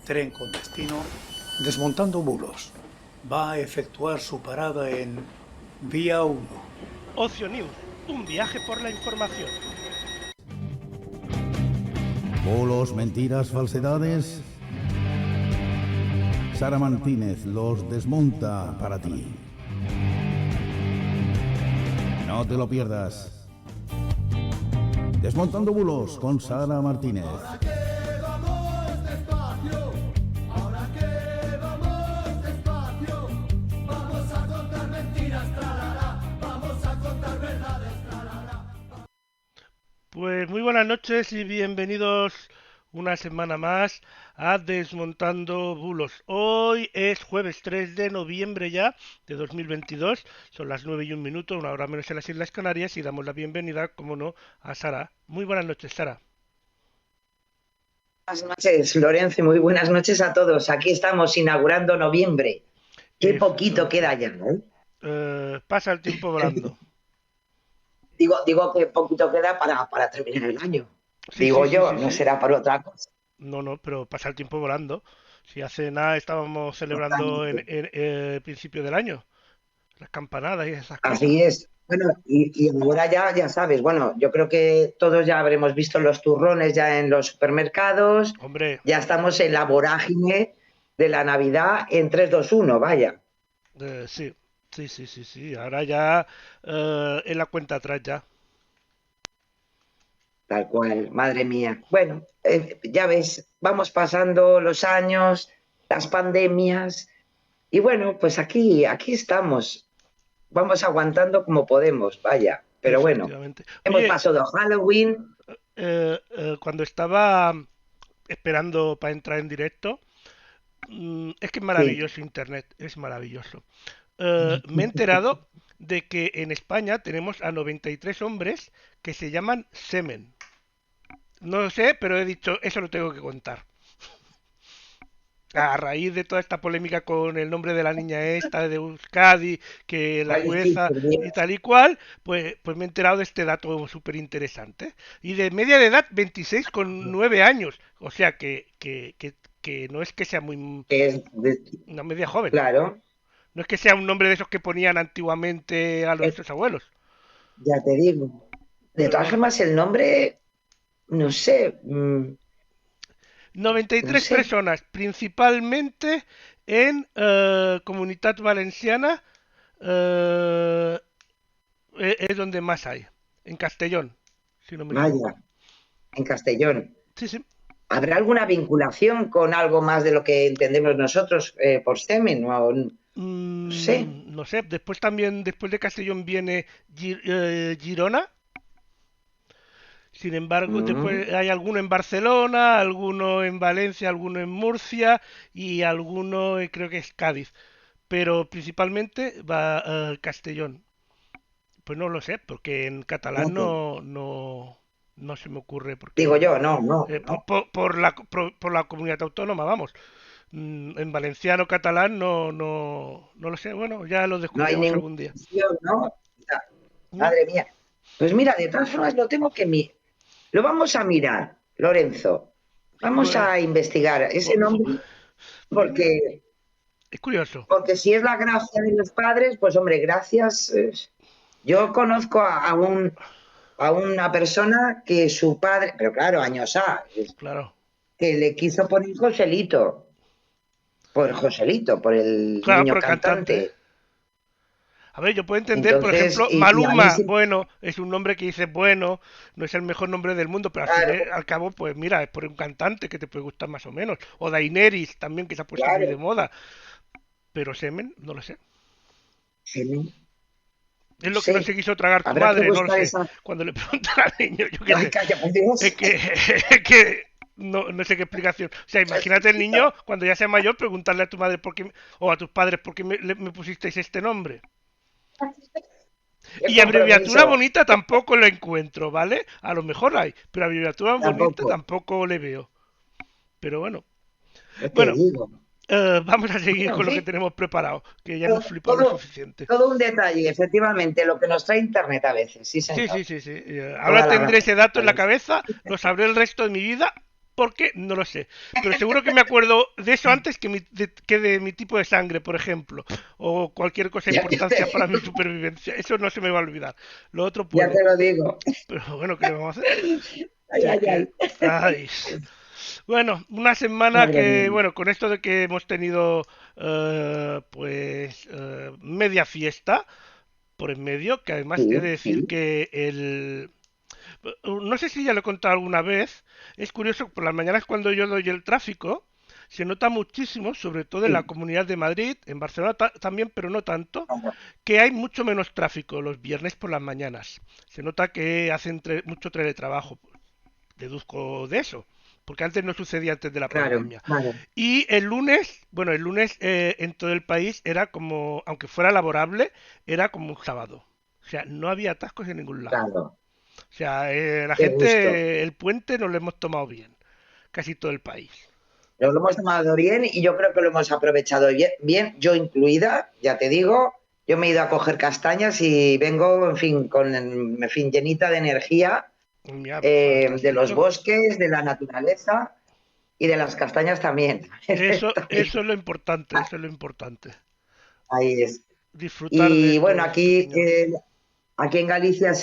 Tren con destino Desmontando Bulos. Va a efectuar su parada en Vía 1. Ocio News, un viaje por la información. Bulos, mentiras, falsedades. Sara Martínez los desmonta para ti. No te lo pierdas. Desmontando Bulos con Sara Martínez. Pues muy buenas noches y bienvenidos una semana más a Desmontando Bulos. Hoy es jueves 3 de noviembre ya de 2022, son las 9:01, una hora menos en las Islas Canarias, y damos la bienvenida, como no, a Sara. Muy buenas noches, Sara. Buenas noches, Lorenzo, y muy buenas noches a todos. Aquí estamos inaugurando noviembre. Qué poquito Efectivamente. queda ya, ¿no? Pasa el tiempo volando. Digo que poquito queda para terminar el año. Sí, Digo sí, sí, yo, sí, no sí. será por otra cosa. No, pero pasa el tiempo volando. Si hace nada estábamos celebrando en, Totalmente. principio del año, las campanadas y esas cosas. Así es. Bueno, y ahora ya sabes, bueno, yo creo que todos ya habremos visto los turrones ya en los supermercados. Hombre, Ya estamos en la vorágine de la Navidad en 3, 2, 1, vaya. sí, sí, sí, sí, sí. Ahora ya en la cuenta atrás ya. Tal cual, madre mía. Bueno, ya ves, vamos pasando los años, las pandemias, y bueno, pues aquí estamos. Vamos aguantando como podemos, vaya. Pero bueno, Efectivamente. hemos Oye, pasado Halloween. cuando estaba esperando para entrar en directo, es que es Sí. maravilloso Internet, es maravilloso. Me he enterado de que en España tenemos a 93 hombres que se llaman semen. No lo sé, pero he dicho, eso lo tengo que contar. A raíz de toda esta polémica con el nombre de la niña esta de Euskadi, que la Ay, sí, jueza por Dios. y tal y cual, pues me he enterado de este dato súper interesante. Y de media de edad, 26,9 años. O sea que no es que sea muy Que es una media joven. claro, No es que sea un nombre de esos que ponían antiguamente a eh, nuestros abuelos. ya te digo. De Pero todas bueno. formas, el nombre, no sé, no 93 sé. personas, principalmente en Comunitat Valenciana, eh, es donde más hay. En Castellón, si no me equivoco. Vaya, en Castellón. Sí, sí. ¿Habrá alguna vinculación con algo más de lo que entendemos nosotros por semen? No sé. No sé. Después también, después de Castellón viene Girona. Sin embargo, Mm, después hay alguno en Barcelona, alguno en Valencia, alguno en Murcia y alguno creo que es Cádiz. Pero principalmente va Castellón. Pues no lo sé, porque en catalán fíjate. no se me ocurre, Digo porque yo, no. por la comunidad autónoma, vamos. En valenciano, catalán, no lo sé. Bueno, ya lo No hay descubriremos ninguna algún día. mención, ¿no? Mm, Madre mía. Pues mira, de todas formas lo tengo que mirar. Lo vamos a mirar, Lorenzo. Vamos Pues, a investigar ese fu- fu- nombre porque, es curioso. porque si es la gracia de los padres, pues hombre, gracias. Yo conozco a una persona que su padre, pero claro, años Claro. que le quiso poner Joselito, por el Claro, niño por el cantante. cantante. A ver, yo puedo entender, por Entonces, ejemplo, y a mí Maluma, sí, bueno, es un nombre que dice bueno, no es el mejor nombre del mundo, pero al fin y claro, al cabo, pues mira, es por un cantante que te puede gustar más o menos. O Daenerys también, que se ha puesto muy de claro. moda. Pero semen, no lo sé. Sí, Es no lo que no sé. se quiso tragar tu Habrá que madre, no lo buscar sé. esa. Cuando le preguntan al niño, yo qué Ay, sé. calla, por Es Dios. que, es que no sé qué explicación. O sea, imagínate el Jesucristo. niño, cuando ya sea mayor, preguntarle a tu madre o a tus padres por qué me pusisteis este nombre. Qué Y abreviatura compromiso. bonita tampoco lo encuentro, ¿vale? A lo mejor hay, pero abreviatura bonita Tampoco. tampoco le veo. Pero bueno. ¿Qué te Bueno, digo? vamos a seguir Bueno, en con lo que fin, tenemos preparado, que ya todo, hemos flipado lo todo, suficiente. todo un detalle, efectivamente, lo que nos trae Internet a veces. Sí, Sí, señor. sí, sí, sí. Ahora Toda la tendré razón. ese dato en la cabeza, lo sabré el resto de mi vida ¿Por qué? No lo sé. Pero seguro que me acuerdo de eso antes que de mi tipo de sangre, por ejemplo. O cualquier cosa de Ya, importancia para mi supervivencia. Eso no se me va a olvidar. Lo otro ya puede. te lo digo. Pero bueno, ¿qué le vamos a hacer? Ay, Si es ay, que... ay. Ay. Bueno, una semana Madre que, mía. bueno, con esto de que hemos tenido media fiesta por en medio, que además he de Sí, decir sí, que no sé si ya lo he contado alguna vez, es curioso, por las mañanas cuando yo doy el tráfico, se nota muchísimo, sobre todo en la sí. Comunidad de Madrid, en Barcelona también, pero no tanto, que hay mucho menos tráfico los viernes por las mañanas. Se nota que hacen mucho teletrabajo, deduzco de eso, porque antes no sucedía antes de la Claro, pandemia. claro, Y el lunes, bueno, el lunes en todo el país era como, aunque fuera laborable, era como un sábado. O sea, no había atascos en ningún lado. claro. O sea, la Qué gusto. gente, el puente nos lo hemos tomado bien, casi todo el país. Nos lo hemos tomado bien y yo creo que lo hemos aprovechado bien, bien, yo incluida, ya te digo, yo me he ido a coger castañas y vengo, en fin, en fin, llenita de energía Mira, pues de los fantástico. bosques, de la naturaleza y de las castañas también. Eso También. es lo importante, eso es lo importante. Ahí es. Disfrutar de Y bueno, estos aquí, pequeños. aquí en Galicia,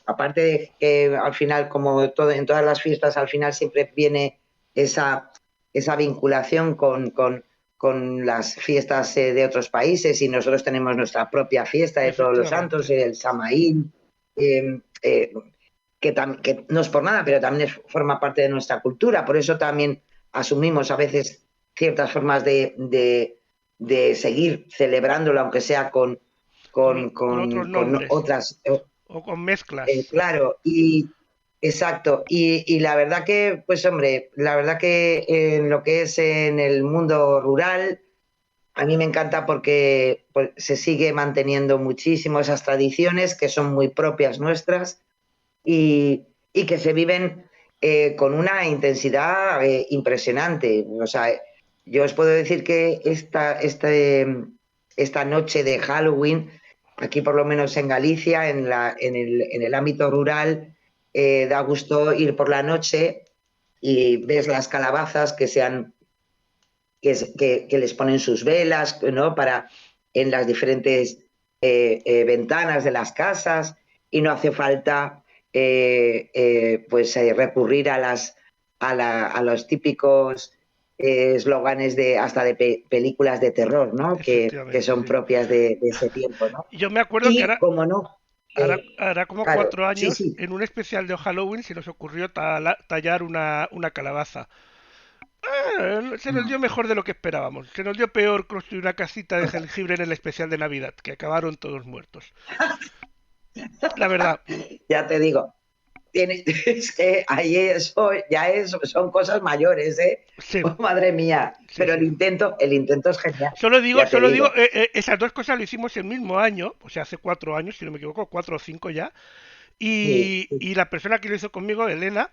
aparte de que al final, como todo, en todas las fiestas, al final siempre viene esa, esa vinculación con las fiestas de otros países y nosotros tenemos nuestra propia fiesta de todos los santos, Efectivamente. el Samaín, eh, eh, que no es por nada, pero también forma parte de nuestra cultura. Por eso también asumimos a veces ciertas formas de seguir celebrándolo, aunque sea Con otros con nombres otras, o con mezclas. claro, y exacto. Y la verdad que, pues hombre, la verdad que en lo que es en el mundo rural, a mí me encanta porque pues, se sigue manteniendo muchísimo esas tradiciones que son muy propias nuestras y que se viven con una intensidad impresionante. O sea, yo os puedo decir que esta noche de Halloween, aquí por lo menos en Galicia, en el ámbito rural, da gusto ir por la noche y ves las calabazas que les ponen sus velas, ¿no? Para en las diferentes ventanas de las casas y no hace falta pues recurrir a los típicos eslóganes de hasta de películas de terror, ¿no? Que Efectivamente, son sí. propias de ese tiempo, ¿no? Y yo me acuerdo que Y como no, hará como claro, 4 años, sí, en un especial de Halloween, se nos ocurrió tallar una calabaza. Se nos dio mejor de lo que esperábamos. Se nos dio peor construir una casita de jengibre en el especial de Navidad, que acabaron todos muertos. La verdad, ya te digo, es que ahí eso ya son cosas mayores, ¿eh? sí, Oh, madre mía. sí, Pero sí. el intento es genial, Solo digo, ya te solo digo, digo. esas dos cosas lo hicimos el mismo año, o sea, hace 4 años, si no me equivoco, 4 o 5 ya. Sí, Y la persona que lo hizo conmigo, Elena,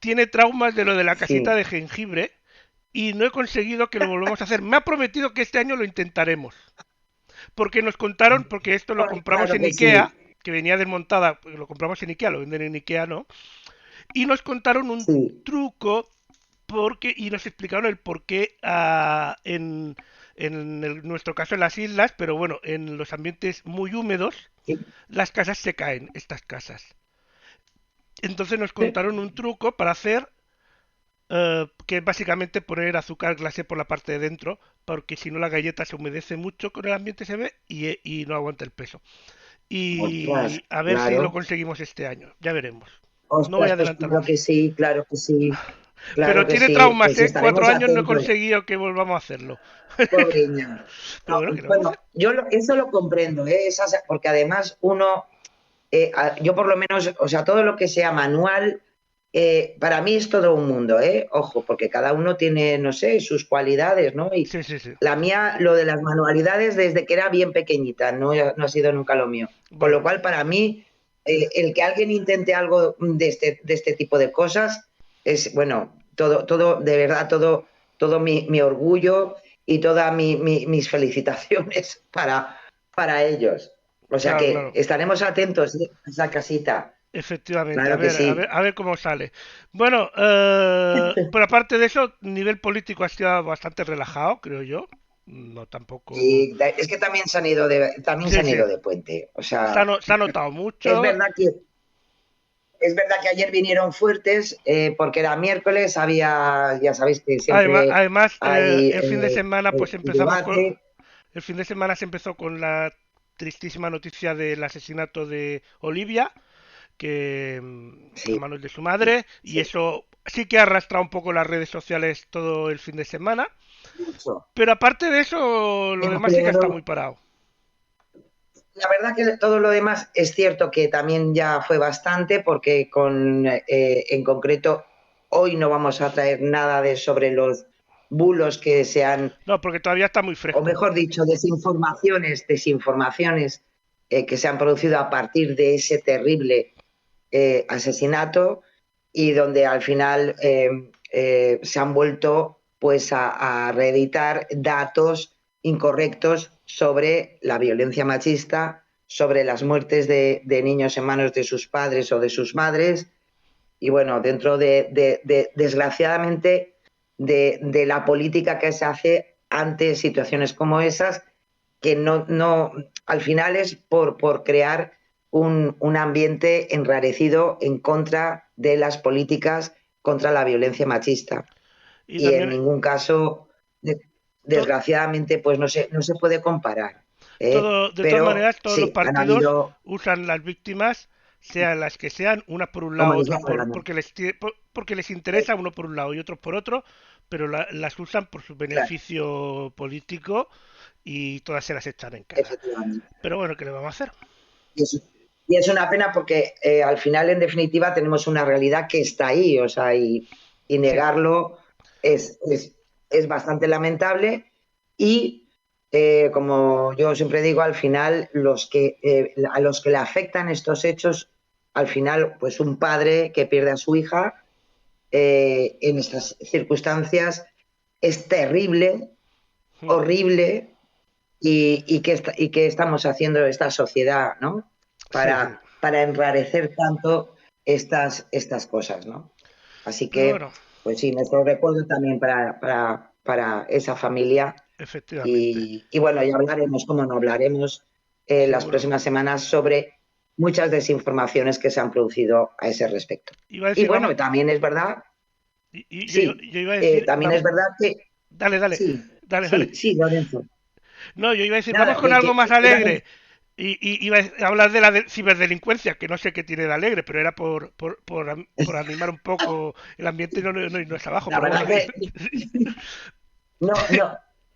tiene traumas de lo de la casita sí. de jengibre y no he conseguido que lo volvamos a hacer. Me ha prometido que este año lo intentaremos. Porque nos contaron, porque esto lo compramos Claro en que sí, Ikea, que venía desmontada, lo compramos en Ikea, lo venden en Ikea, ¿no? Y nos contaron un sí, truco y nos explicaron el por qué nuestro caso en las islas, pero bueno, en los ambientes muy húmedos, sí. las casas se caen, estas casas. Entonces nos contaron un truco para hacer que es básicamente poner azúcar glacé por la parte de dentro, porque si no la galleta se humedece mucho con el ambiente se ve y no aguanta el peso. Ostras, Y a ver si lo claro. conseguimos este año, ya veremos. No voy Ostras, a pues adelantar más. claro que sí, claro Pero que tiene sí. traumas, Pues ¿eh? estaremos 4 años no he atentos. conseguido que volvamos a hacerlo. Pobreña. Pero bueno, ¿qué le vamos a Bueno, hacer? eso lo comprendo, ¿eh? Porque además yo por lo menos, o sea, todo lo que sea manual, para mí es todo un mundo, ¿eh? Ojo, porque cada uno tiene, no sé, sus cualidades, ¿no? Y Sí, sí, sí. la mía, lo de las manualidades, desde que era bien pequeñita, no ha sido nunca lo mío. Con lo Bueno, cual, para mí, el que alguien intente algo de este tipo de cosas es, bueno, de verdad, todo mi orgullo y todas mis felicitaciones para ellos. O sea claro, que claro. estaremos atentos, ¿eh? A esa casita. Efectivamente, Claro que sí. a ver cómo sale. Bueno, pero aparte de eso, nivel político ha sido bastante relajado, creo yo. No tampoco. Y es que también también se Sí, han sí. ido de puente. O sea, Se ha notado es mucho. verdad que es verdad que ayer vinieron fuertes porque era miércoles, ya sabéis que siempre Además, hay el fin de semana, pues empezamos con. debate. El fin de semana se empezó con la tristísima noticia del asesinato de Olivia, que a Sí, manos de su sí, madre, y sí, eso sí que ha arrastrado un poco las redes sociales todo el fin de semana. mucho. Pero aparte de eso, lo demás sí que está muy Pero parado. la verdad que todo lo demás es cierto que también ya fue bastante porque en concreto hoy no vamos a traer nada de sobre los bulos que se han, No, porque todavía está muy o fresco. mejor dicho, desinformaciones que se han producido a partir de ese terrible asesinato y donde al final se han vuelto pues a reeditar datos incorrectos sobre la violencia machista, sobre las muertes de niños en manos de sus padres o de sus madres. Y bueno, dentro desgraciadamente, de la política que se hace ante situaciones como esas, que al final es por crear un ambiente enrarecido en contra de las políticas contra la violencia machista. Y Y en también, ningún caso, to- desgraciadamente, pues no se puede comparar. de todas Pero maneras, todos los sí, han partidos habido, usan las víctimas, sean las que sean, unas por un como lado, les da otras la gana. porque les interesa, uno por un lado y otros por otro, pero las usan por su Claro, beneficio político y todas se las echan en cara. efectivamente. Pero bueno, ¿qué le vamos a hacer? Y y es una pena porque al final, en definitiva, tenemos una realidad que está ahí, o sea, y Sí, negarlo es, es, es bastante lamentable. Y como yo siempre digo, al final, a los que le afectan estos hechos, al final, pues un padre que pierde a su hija en estas circunstancias es terrible, mm, horrible, y qué estamos haciendo esta sociedad, ¿no? sí, sí. Para enrarecer tanto estas cosas, ¿no? Así Pero que, bueno, pues sí, nuestro recuerdo también para esa familia. efectivamente, Y bueno, ya hablaremos, como no hablaremos las seguro. próximas semanas sobre muchas desinformaciones que se han producido a ese respecto. Iba a Y decir, vamos, bueno, también es verdad, sí, yo iba a decir, también es verdad que dale, dale, sí, dale, dale. sí, sí, Lorenzo. No, yo iba a decir, vamos Nada, con algo más que también alegre. Y iba a hablar de la ciberdelincuencia, que no sé qué tiene de alegre, pero era por animar un poco el ambiente y no es abajo, la pero verdad bueno. que no,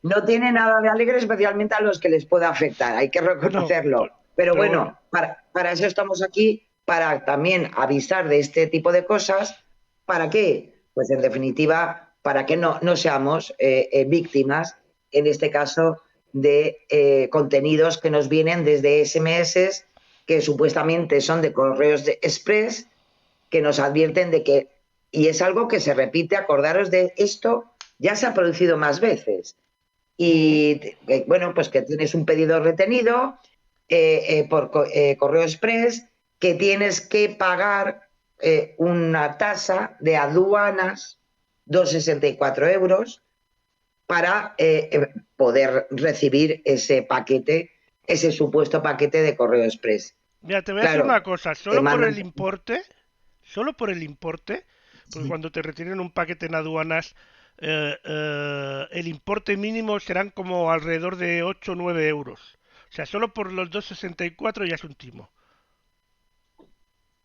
no tiene nada de alegre, especialmente a los que les pueda afectar, hay que No, reconocerlo. Pero pero bueno, bueno, para eso estamos aquí, para también avisar de este tipo de cosas. ¿Para qué? Pues en definitiva, para que no seamos víctimas, en este caso, de contenidos que nos vienen desde SMS que supuestamente son de correos de express que nos advierten de que, y es algo que se repite, acordaros de esto, ya se ha producido más veces. mm, Y bueno, pues que tienes un pedido retenido por correo express, que tienes que pagar una tasa de aduanas, 2,64 € para poder recibir ese paquete, ese supuesto paquete de correo express. mira, te voy a decir Claro, una cosa, te solo por mandan. el importe, porque cuando te retienen un paquete en aduanas, el importe mínimo serán como alrededor de 8 o 9 euros. O sea, solo por los 2,64 ya es un timo.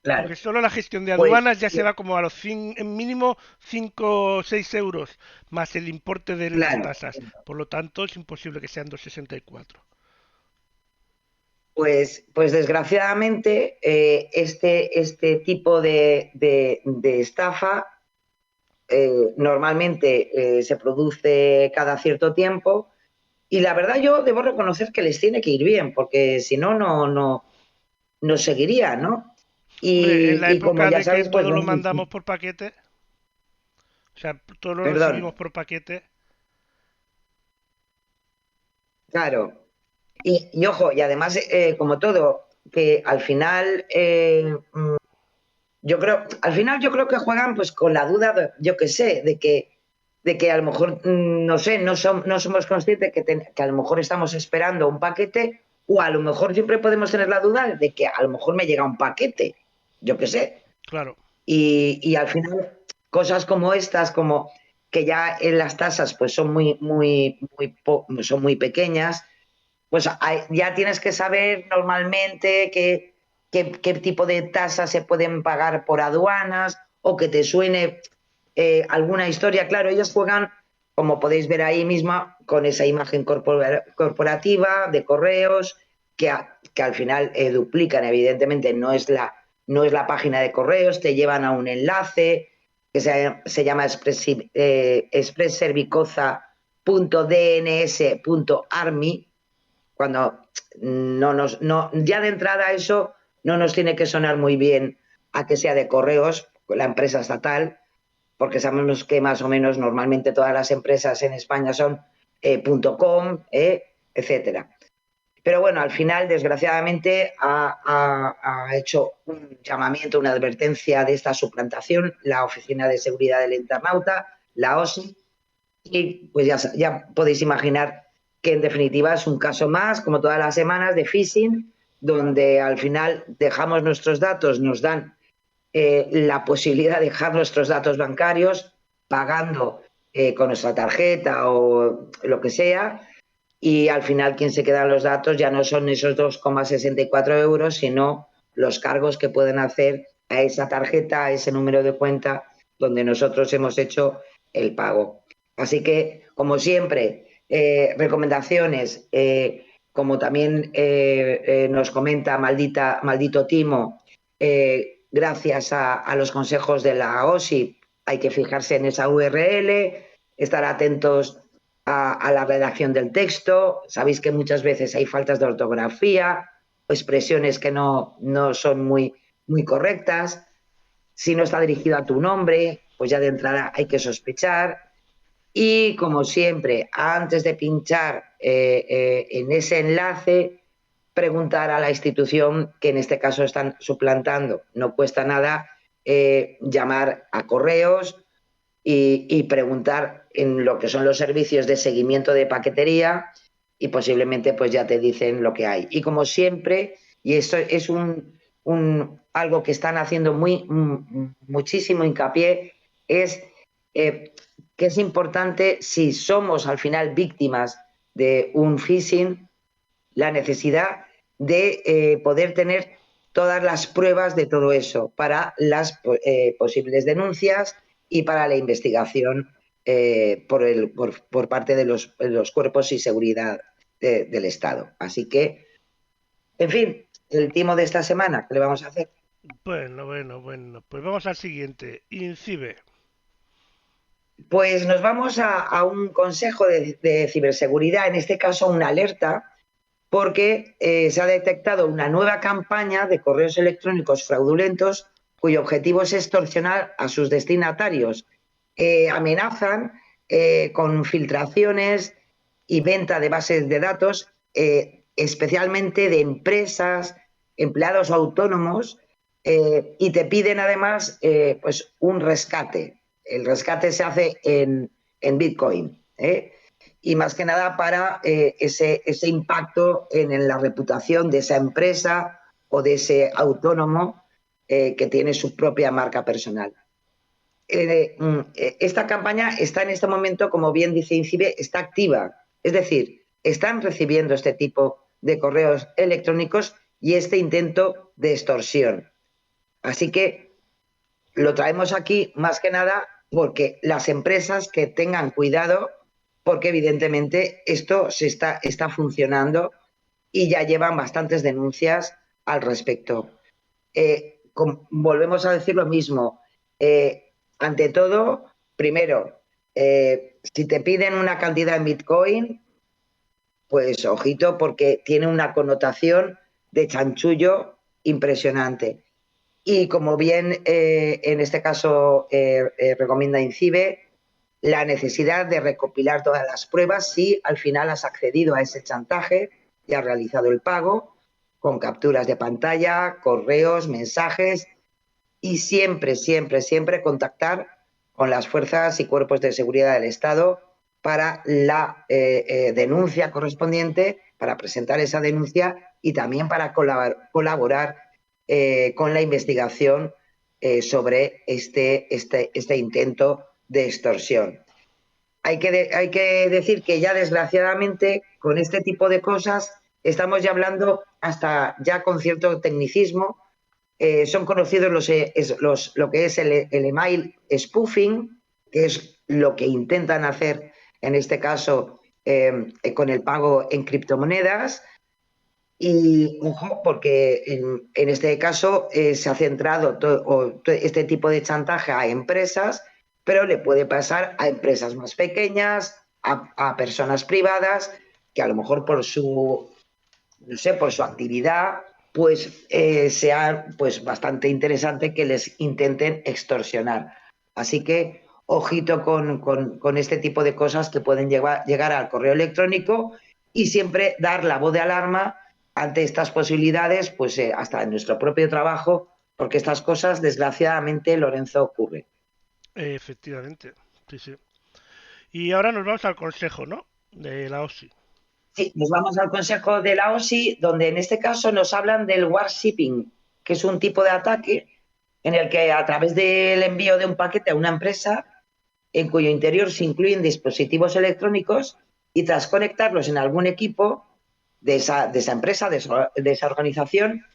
Claro, Porque solo la gestión de pues aduanas ya se va como a los en mínimo 5 o 6 euros, más el importe de las claro, tasas. Por lo tanto, es imposible que sean 2,64. pues desgraciadamente este tipo de estafa normalmente se produce cada cierto tiempo y la verdad yo debo reconocer que les tiene que ir bien porque si no, no seguiría, ¿no? Hombre, en la Y como época ya de que sabes, pues todo lo bueno, mandamos por paquete, o sea, todo lo perdón, recibimos por paquete, claro. Y ojo, y además, como todo, que al final yo creo, al final yo creo que juegan pues con la duda, yo qué sé, de que a lo mejor, no sé, no somos conscientes que a lo mejor estamos esperando un paquete, o a lo mejor siempre podemos tener la duda de que a lo mejor me llega un paquete, yo qué sé. Claro, Y al final, cosas como estas, como que ya en las tasas pues son muy pequeñas, pues ya tienes que saber normalmente qué tipo de tasas se pueden pagar por aduanas, o que te suene alguna historia. Claro, ellos juegan, como podéis ver ahí misma, con esa imagen corporativa de correos, que al final duplican, evidentemente no es la página de correos, te llevan a un enlace que se llama expressservicoza.dns.army, cuando ya de entrada eso no nos tiene que sonar muy bien a que sea de correos, la empresa estatal, porque sabemos que más o menos normalmente todas las empresas en España son .com, etcétera. Pero bueno, al final, desgraciadamente, ha hecho un llamamiento, una advertencia de esta suplantación la Oficina de Seguridad del Internauta, la OSI, y pues ya podéis imaginar que en definitiva es un caso más, como todas las semanas, de phishing, donde al final dejamos nuestros datos, nos dan la posibilidad de dejar nuestros datos bancarios pagando con nuestra tarjeta o lo que sea, y al final quien se quedan los datos ya no son esos 2,64 euros, sino los cargos que pueden hacer a esa tarjeta, a ese número de cuenta donde nosotros hemos hecho el pago. Así que, como siempre, recomendaciones, como también nos comenta maldito Timo, gracias a los consejos de la OSI, hay que fijarse en esa URL, estar atentos a la redacción del texto. Sabéis que muchas veces hay faltas de ortografía o expresiones que no son muy correctas. Si no está dirigido a tu nombre, pues ya de entrada hay que sospechar. Y como siempre, antes de pinchar en ese enlace, preguntar a la institución que en este caso están suplantando. No cuesta nada llamar a correos y preguntar en lo que son los servicios de seguimiento de paquetería, y posiblemente pues ya te dicen lo que hay. Y como siempre, y esto es algo que están haciendo muchísimo hincapié, es que es importante, si somos al final víctimas de un phishing, la necesidad de poder tener todas las pruebas de todo eso para las posibles denuncias y para la investigación por parte de los cuerpos y seguridad del Estado. Así que, en fin, el timo de esta semana, ¿qué le vamos a hacer? bueno. Pues vamos al siguiente. INCIBE. Pues nos vamos a un consejo de ciberseguridad, en este caso una alerta, porque se ha detectado una nueva campaña de correos electrónicos fraudulentos cuyo objetivo es extorsionar a sus destinatarios. Amenazan con filtraciones y venta de bases de datos, especialmente de empresas, empleados autónomos, y te piden además pues un rescate. El rescate se hace en Bitcoin, y más que nada para ese impacto en la reputación de esa empresa o de ese autónomo que tiene su propia marca personal. Esta campaña está en este momento, como bien dice INCIBE, está activa. Es decir, están recibiendo este tipo de correos electrónicos y este intento de extorsión. Así que lo traemos aquí más que nada porque las empresas que tengan cuidado, porque evidentemente esto está funcionando y ya llevan bastantes denuncias al respecto. Volvemos a decir lo mismo. Ante todo, primero, si te piden una cantidad en Bitcoin, pues ojito, porque tiene una connotación de chanchullo impresionante. Y como bien en este caso recomienda INCIBE, la necesidad de recopilar todas las pruebas si al final has accedido a ese chantaje y has realizado el pago, con capturas de pantalla, correos, mensajes, y siempre, siempre, siempre contactar con las fuerzas y cuerpos de seguridad del Estado para la denuncia correspondiente, para presentar esa denuncia y también para colaborar con la investigación sobre este intento de extorsión. Hay que decir que ya desgraciadamente con este tipo de cosas estamos ya hablando hasta ya con cierto tecnicismo. Son conocidos lo que es el email spoofing, que es lo que intentan hacer en este caso con el pago en criptomonedas. Y ojo, porque en este caso se ha centrado este tipo de chantaje a empresas, pero le puede pasar a empresas más pequeñas, a personas privadas, que a lo mejor por su, no sé, por su actividad, pues sea pues bastante interesante que les intenten extorsionar. Así que ojito con este tipo de cosas que pueden llegar al correo electrónico y siempre dar la voz de alarma ante estas posibilidades, pues hasta en nuestro propio trabajo, porque estas cosas, desgraciadamente, Lorenzo, ocurren. Efectivamente, sí, sí. Y ahora nos vamos al consejo, ¿no? De la OSI. Sí, nos vamos al consejo de la OSI, donde en este caso nos hablan del warshipping, que es un tipo de ataque en el que a través del envío de un paquete a una empresa, en cuyo interior se incluyen dispositivos electrónicos, y tras conectarlos en algún equipo de esa empresa, de esa organización,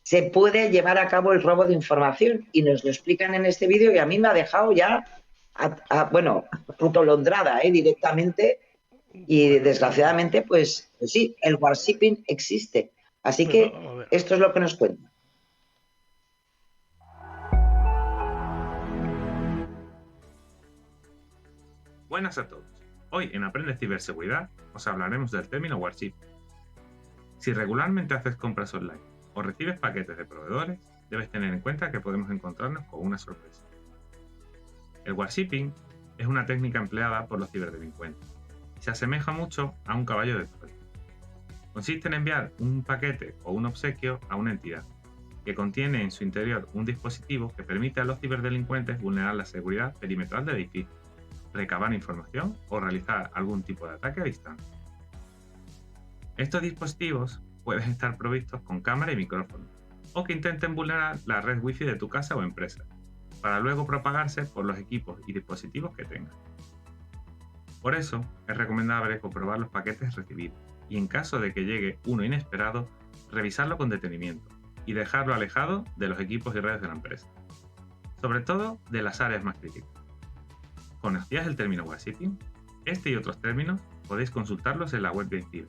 se puede llevar a cabo el robo de información. Y nos lo explican en este vídeo y a mí me ha dejado ya, bueno, atolondrada directamente. Y Bueno, desgraciadamente, pues sí, el warshipping existe. Así pues que vamos a ver. esto es lo que nos cuenta. Buenas a todos. Hoy en Aprende Ciberseguridad os hablaremos del término warshipping. Si regularmente haces compras online o recibes paquetes de proveedores, debes tener en cuenta que podemos encontrarnos con una sorpresa. El warshipping es una técnica empleada por los ciberdelincuentes y se asemeja mucho a un caballo de Troya. Consiste en enviar un paquete o un obsequio a una entidad que contiene en su interior un dispositivo que permite a los ciberdelincuentes vulnerar la seguridad perimetral del edificio, recabar información o realizar algún tipo de ataque a distancia. Estos dispositivos pueden estar provistos con cámara y micrófono, o que intenten vulnerar la red Wi-Fi de tu casa o empresa, para luego propagarse por los equipos y dispositivos que tengan. Por eso, es recomendable comprobar los paquetes recibidos y, en caso de que llegue uno inesperado, revisarlo con detenimiento y dejarlo alejado de los equipos y redes de la empresa, sobre todo de las áreas más críticas. ¿Conocías el término warshipping? Este y otros términos podéis consultarlos en la web de INCIBE.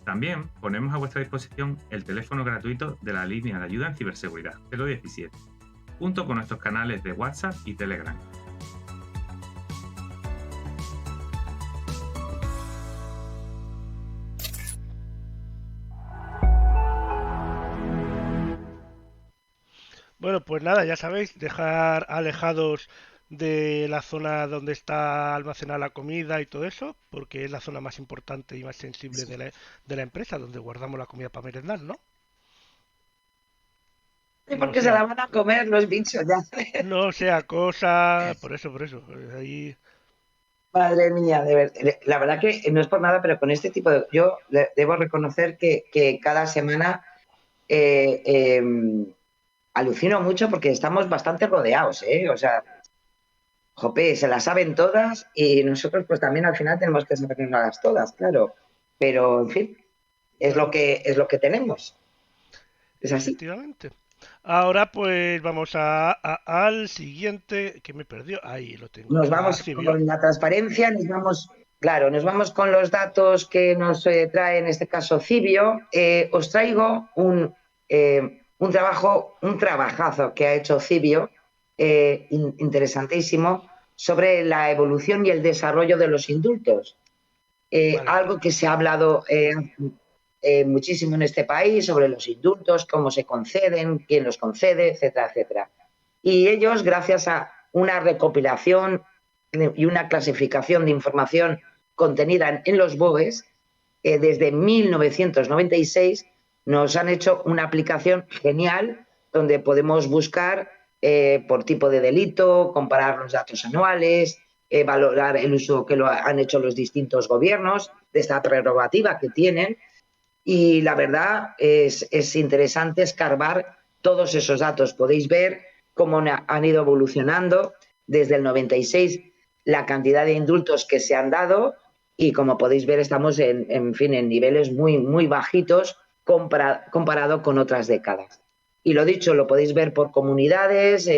También ponemos a vuestra disposición el teléfono gratuito de la línea de ayuda en ciberseguridad 017, junto con nuestros canales de WhatsApp y Telegram. Bueno, pues nada, ya sabéis, dejar alejados de la zona donde está almacenada la comida y todo eso, porque es la zona más importante y más sensible de la empresa, donde guardamos la comida para merendar, ¿no? Sí, No porque se la sea, van a comer los bichos ya. no sea cosa, por eso, ahí, Madre mía, la verdad que no es por nada, pero con este tipo de... Yo debo reconocer que cada semana eh, eh, alucino mucho porque estamos bastante rodeados, ¿eh? O sea, jope, se las saben todas y nosotros pues también al final tenemos que saberlas todas, claro. Pero, en fin, bueno, es lo que tenemos. Es así. efectivamente. Ahora pues vamos al siguiente que me perdió. Ahí lo tengo. Nos Ah, vamos sí, vio. con la transparencia, claro, nos vamos con los datos que nos trae en este caso Cibio. Os traigo un trabajazo que ha hecho Cibio, interesantísimo, sobre la evolución y el desarrollo de los indultos. Vale. Algo que se ha hablado muchísimo en este país sobre los indultos, cómo se conceden, quién los concede, etcétera, etcétera. Y ellos, gracias a una recopilación y una clasificación de información contenida en los BOEs, desde 1996 nos han hecho una aplicación genial donde podemos buscar por tipo de delito, comparar los datos anuales, valorar el uso que lo han hecho los distintos gobiernos de esta prerrogativa que tienen. Y la verdad es interesante escarbar todos esos datos. Podéis ver cómo han ido evolucionando desde el 96 la cantidad de indultos que se han dado y como podéis ver estamos en niveles muy, muy bajitos comparado con otras décadas. Y lo dicho, lo podéis ver por comunidades,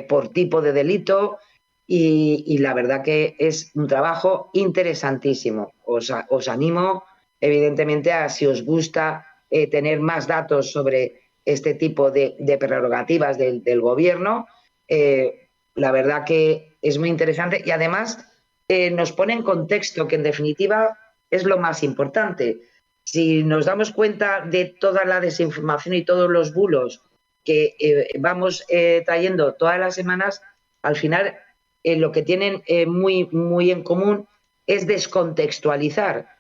por tipo de delito y la verdad que es un trabajo interesantísimo. Os animo evidentemente, si os gusta tener más datos sobre este tipo de prerrogativas del gobierno, la verdad que es muy interesante y además nos pone en contexto, que en definitiva es lo más importante. Si nos damos cuenta de toda la desinformación y todos los bulos que vamos trayendo todas las semanas, al final lo que tienen muy, muy en común es descontextualizar.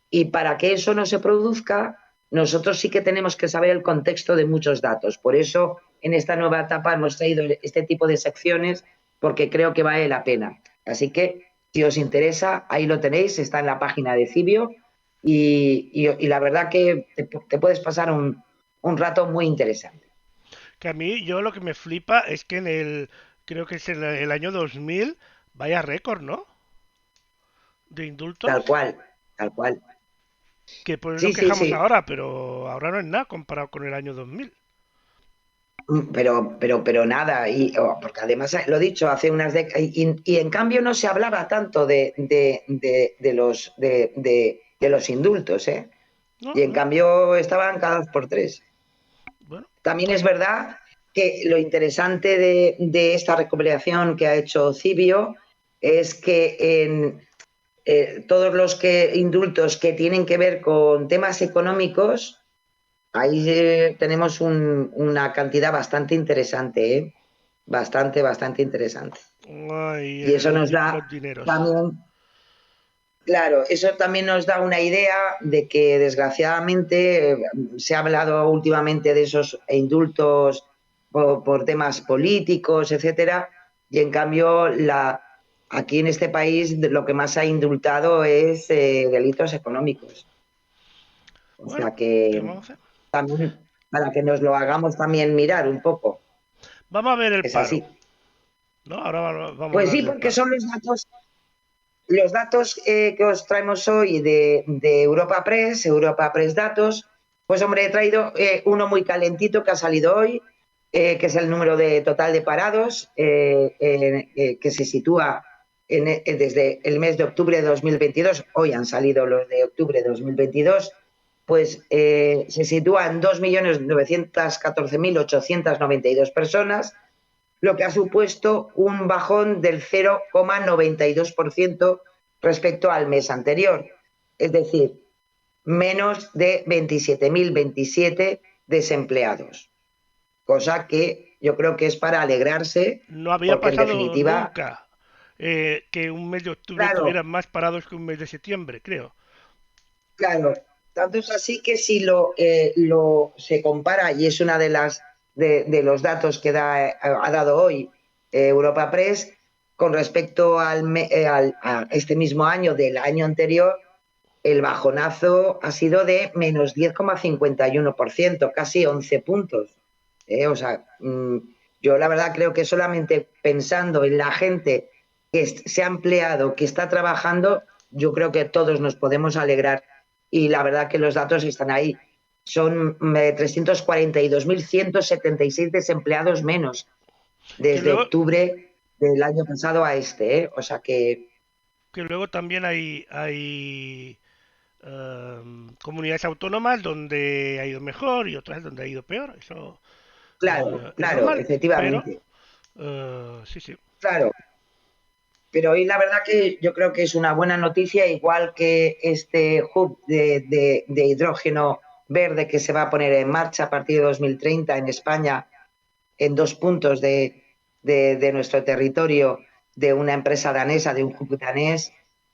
Y para que eso no se produzca, nosotros sí que tenemos que saber el contexto de muchos datos. Por eso, en esta nueva etapa hemos traído este tipo de secciones porque creo que vale la pena. Así que, si os interesa, ahí lo tenéis, está en la página de Cibio y la verdad que te puedes pasar un rato muy interesante. Que a mí, yo lo que me flipa es que creo que es el año 2000, vaya récord, ¿no? De indultos. Tal cual, tal cual. Que pues Sí, nos sí, quejamos sí. ahora, pero ahora no es nada comparado con el año 2000. Pero nada, porque además lo he dicho, hace unas décadas, y en cambio no se hablaba tanto de los indultos, ¿eh? No, Y en no. cambio estaban cada 2 por 3. Bueno, También es verdad que lo interesante de esta recopilación que ha hecho Cibio es que en todos los indultos que tienen que ver con temas económicos, ahí tenemos una cantidad bastante interesante, ¿eh? Bastante, bastante interesante. ay, Y eso nos los da dineros. también, claro, eso también nos da una idea de que desgraciadamente se ha hablado últimamente de esos indultos por temas políticos, etcétera, y en cambio aquí en este país lo que más ha indultado es delitos económicos. O Bueno, sea ¿qué que vamos a hacer? también para que nos lo hagamos también mirar un poco. Vamos a ver el Es paro, así. ¿no? Ahora vamos a Pues hablar sí, del porque paro. son los datos que os traemos hoy de Europa Press Datos. Pues hombre, he traído uno muy calentito que ha salido hoy, que es el número total de parados, que se sitúa desde el mes de octubre de 2022. Hoy han salido los de octubre de 2022. Pues se sitúa en 2.914.892 personas, lo que ha supuesto un bajón del 0,92% respecto al mes anterior. Es decir, menos de 27.027 desempleados. Cosa que yo creo que es para alegrarse, No había porque en pasado definitiva, nunca que un mes de octubre claro, tuvieran más parados que un mes de septiembre, creo. claro, tanto es así que si se compara, y es una de los datos que ha dado hoy Europa Press, con respecto a este mismo año del año anterior, el bajonazo ha sido de menos 10,51%, casi 11 puntos. O sea, yo la verdad creo que solamente pensando en la gente que se ha empleado, que está trabajando, yo creo que todos nos podemos alegrar. Y la verdad que los datos están ahí. Son 342.176 desempleados menos Que desde luego, octubre del año pasado a este, ¿eh? O sea que, que luego también hay comunidades autónomas donde ha ido mejor y otras donde ha ido peor. Eso es claro, normal, pero efectivamente, sí, sí. claro. Pero hoy la verdad que yo creo que es una buena noticia, igual que este hub de hidrógeno verde que se va a poner en marcha a partir de 2030 en España, en 2 puntos de nuestro territorio, de una empresa danesa, de un hub danés.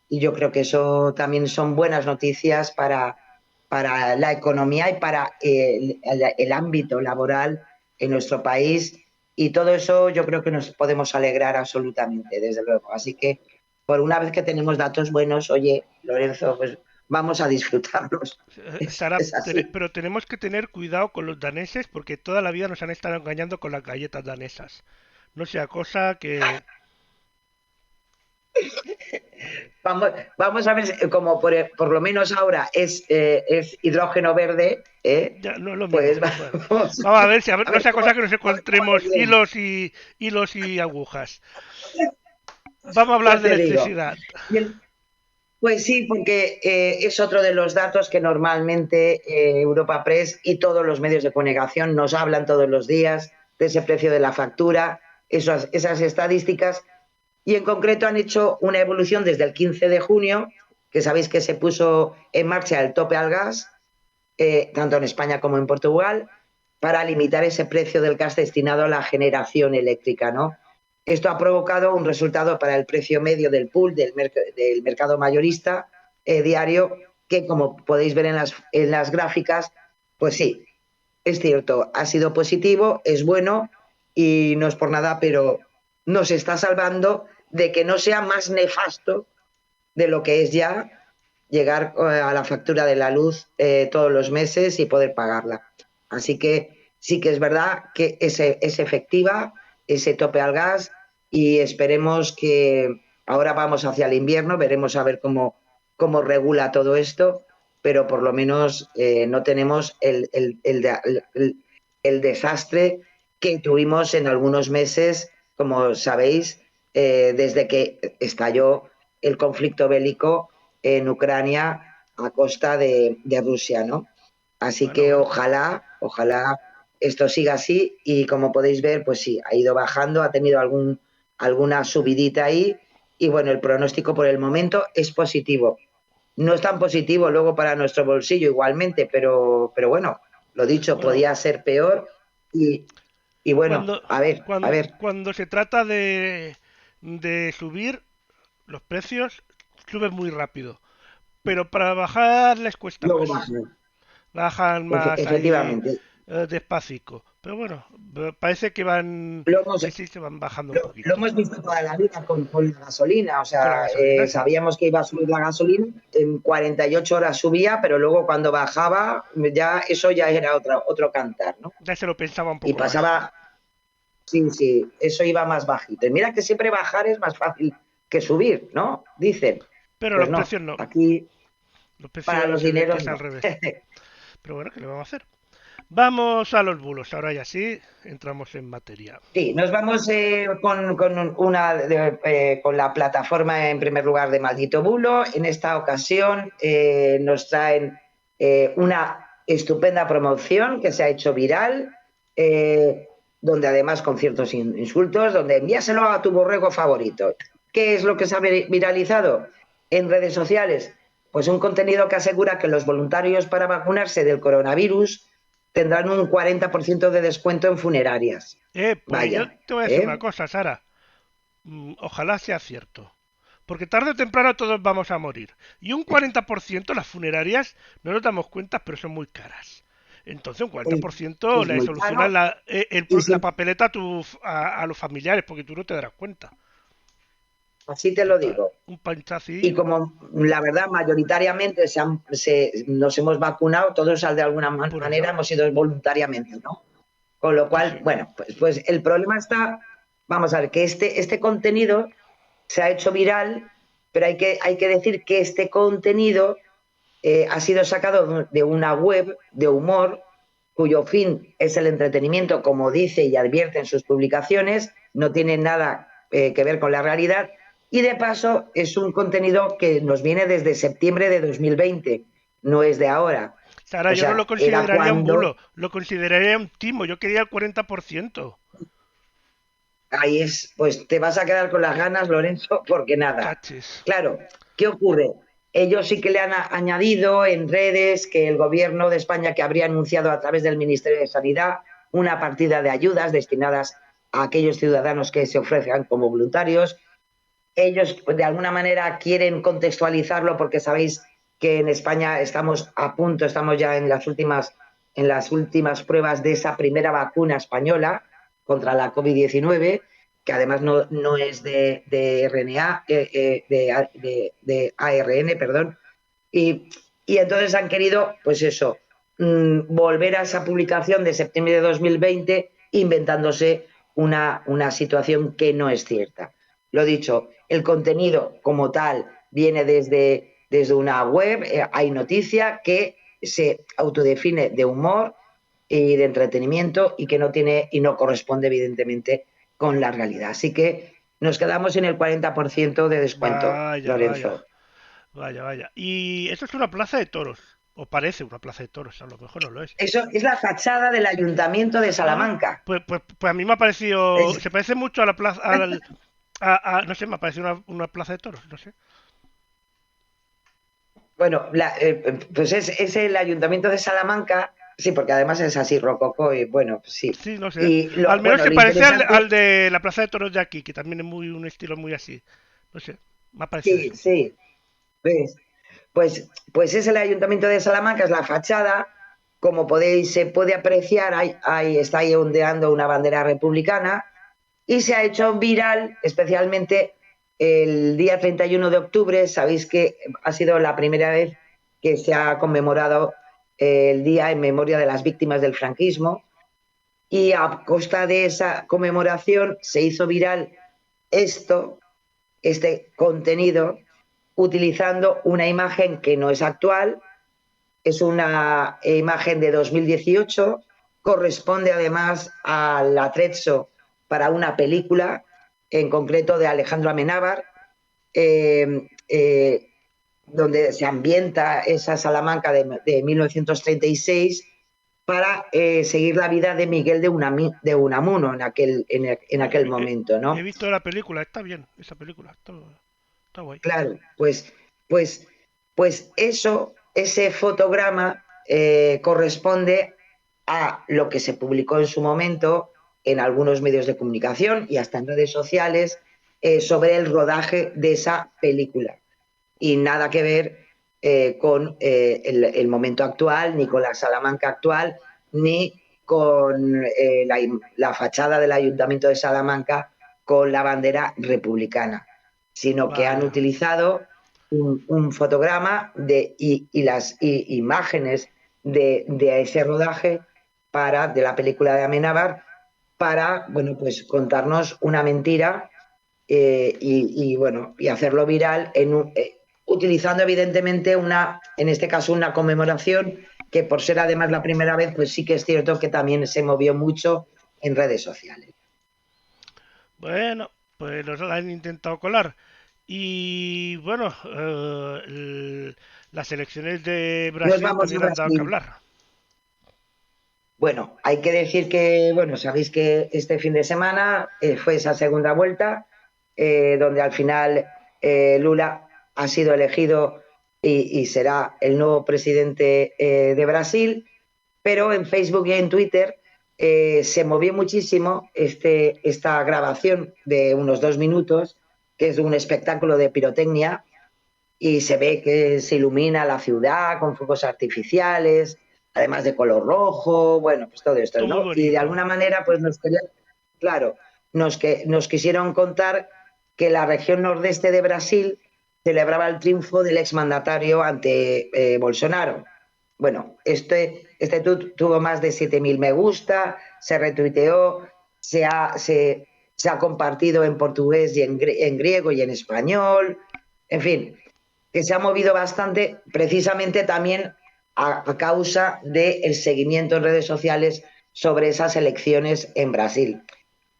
Y yo creo que eso también son buenas noticias para la economía y para el ámbito laboral en nuestro país. y todo eso yo creo que nos podemos alegrar absolutamente, desde luego. Así que, por una vez que tenemos datos buenos, oye, Lorenzo, pues vamos a disfrutarlos. Sara, Es así. pero tenemos que tener cuidado con los daneses porque toda la vida nos han estado engañando con las galletas danesas. No sea cosa que... Vamos a ver, como por lo menos ahora es hidrógeno verde, Ya, no es lo mismo. pues Bueno, vamos vamos a ver, a no ver sea cosa que nos cómo nos encontremos viene. hilos y agujas. Vamos a hablar Ya de te digo. electricidad. Bien, pues sí, porque es otro de los datos que normalmente Europa Press y todos los medios de comunicación nos hablan todos los días de ese precio de la factura, esas estadísticas, y en concreto han hecho una evolución desde el 15 de junio, que sabéis que se puso en marcha el tope al gas, tanto en España como en Portugal, para limitar ese precio del gas destinado a la generación eléctrica, ¿no? Esto ha provocado un resultado para el precio medio del pool del mercado mayorista diario, que como podéis ver en las gráficas, pues sí, es cierto, ha sido positivo, es bueno y no es por nada, pero nos está salvando de que no sea más nefasto de lo que es ya llegar a la factura de la luz todos los meses y poder pagarla. Así que sí que es verdad que es efectiva ese tope al gas y esperemos que ahora vamos hacia el invierno, veremos a ver cómo regula todo esto, pero por lo menos no tenemos el desastre que tuvimos en algunos meses, como sabéis, desde que estalló el conflicto bélico en Ucrania a costa de Rusia, ¿no? Así Bueno, que bueno. ojalá esto siga así y como podéis ver, pues sí, ha ido bajando, ha tenido alguna subidita ahí y bueno, el pronóstico por el momento es positivo. No es tan positivo luego para nuestro bolsillo igualmente, pero bueno, lo dicho, Bueno, podía ser peor y, y bueno, cuando, a ver, cuando se trata de subir los precios, suben muy rápido. Pero para bajar les cuesta luego más. baja, Bajan más ahí efectivamente. despacito. Pero bueno, parece que van, Lo hemos, que sí se van bajando un Lo poquito hemos visto toda la vida con la gasolina, o con la sea, gasolina, sí. sabíamos que iba a subir la gasolina, en 48 horas subía, pero luego cuando bajaba, eso ya era otro cantar, ¿no? Ya se lo pensaba un Y poco más. pasaba, sí, eso iba más bajito. Y mira que siempre bajar es más fácil que subir, ¿no? Dicen. Pero Pues los no, precios no. aquí Los para los precios se ve que dineros es al no. revés. Pero bueno, ¿qué le vamos a hacer? Vamos a los bulos. Ahora ya sí, entramos en materia. Sí, nos vamos con la plataforma en primer lugar de Maldito Bulo. En esta ocasión nos traen una estupenda promoción que se ha hecho viral, donde además con ciertos insultos, donde envíaselo a tu borrego favorito. ¿Qué es lo que se ha viralizado en redes sociales? Pues un contenido que asegura que los voluntarios para vacunarse del coronavirus tendrán un 40% de descuento en funerarias. Pues yo Vaya, te voy a decir una ¿eh? cosa, Sara. Ojalá sea cierto. Porque tarde o temprano todos vamos a morir. Y un 40% las funerarias, no nos damos cuenta, pero son muy caras. Entonces un Es, 40% es le muy soluciona caro y la papeleta a los familiares, porque tú no te darás cuenta. así te lo Total, digo. un panchazi. Y como la verdad mayoritariamente nos hemos vacunado, todos de alguna Por manera eso. hemos ido voluntariamente, ¿no? Con lo Sí, cual, sí. bueno, pues el problema está, vamos a ver, que este contenido se ha hecho viral, pero hay que decir que este contenido ha sido sacado de una web de humor cuyo fin es el entretenimiento, como dice y advierte en sus publicaciones, no tiene nada que ver con la realidad, y de paso es un contenido que nos viene desde septiembre de 2020, no es de ahora. Sara, O yo no lo sea, era consideraría un cuando bulo, lo consideraría un timo. Yo quería el 40%. ahí es, pues te vas a quedar con las ganas, Lorenzo, porque nada. Caches. Claro, ¿qué ocurre? Ellos sí que le han añadido en redes que el gobierno de España que habría anunciado a través del Ministerio de Sanidad una partida de ayudas destinadas a aquellos ciudadanos que se ofrezcan como voluntarios. Ellos de alguna manera quieren contextualizarlo porque sabéis que en España estamos a punto, estamos ya en las últimas pruebas de esa primera vacuna española contra la COVID-19, que además no es de RNA, de ARN, perdón, y entonces han querido, pues eso, volver a esa publicación de septiembre de 2020 inventándose una situación que no es cierta. Lo dicho, el contenido como tal viene desde una web, hay noticia que se autodefine de humor y de entretenimiento y que no corresponde evidentemente con la realidad. Así que nos quedamos en el 40% de descuento, Vaya, vaya, Lorenzo. vaya, vaya. Y eso es una plaza de toros, o parece una plaza de toros, a lo mejor no lo es. Eso es la fachada del Ayuntamiento de Ah, Salamanca. pues a mí me ha parecido, Es, se parece mucho a la plaza, no sé, me ha parecido una plaza de toros, no sé. bueno, pues es el Ayuntamiento de Salamanca, sí, porque además es así rococó y bueno, pues sí. Sí, no sé. Y Al menos bueno, se lo parece interesante, al de la plaza de toros de aquí, que también es muy un estilo muy así. No sé, me ha parecido sí, eso. sí, ¿ves? Pues es el Ayuntamiento de Salamanca, es la fachada. Como se puede apreciar, está ahí ondeando una bandera republicana y se ha hecho viral, especialmente el día 31 de octubre. Sabéis que ha sido la primera vez que se ha conmemorado el día en memoria de las víctimas del franquismo y a costa de esa conmemoración se hizo viral este contenido, utilizando una imagen que no es actual, es una imagen de 2018, corresponde además al attrezzo para una película, en concreto de Alejandro Amenábar, eh, eh, donde se ambienta esa Salamanca de 1936 para seguir la vida de Miguel de Unamuno en aquel momento, He ¿no? visto la película, está bien, esa película, está guay. Claro, pues, ese fotograma corresponde a lo que se publicó en su momento en algunos medios de comunicación y hasta en redes sociales sobre el rodaje de esa película. Y nada que ver con el momento actual, ni con la Salamanca actual, ni con la fachada del Ayuntamiento de Salamanca con la bandera republicana, sino que han Vaya. utilizado un fotograma y las imágenes de ese rodaje de la película de Amenábar para, bueno, pues contarnos una mentira y hacerlo viral utilizando evidentemente en este caso una conmemoración que por ser además la primera vez, pues sí que es cierto que también se movió mucho en redes sociales. Bueno, pues los han intentado colar. Y bueno, las elecciones de Nos Brasil vamos a también han dado que Brasil. hablar. Bueno, hay que decir que, bueno, sabéis que este fin de semana fue esa segunda vuelta, donde al final Lula ha sido elegido y será el nuevo presidente de Brasil, pero en Facebook y en Twitter se movió muchísimo esta grabación de unos 2 minutos, que es un espectáculo de pirotecnia, y se ve que se ilumina la ciudad con fuegos artificiales, además de color rojo, bueno, pues todo esto, Todo muy ¿no? Y de bonito. alguna manera, pues claro, nos quisieron contar que la región nordeste de Brasil celebraba el triunfo del exmandatario ante Bolsonaro. Bueno, tuvo más de 7.000 me gusta, se retuiteó, se ha compartido en portugués y en griego y en español, en fin, que se ha movido bastante precisamente también a causa del seguimiento en redes sociales sobre esas elecciones en Brasil.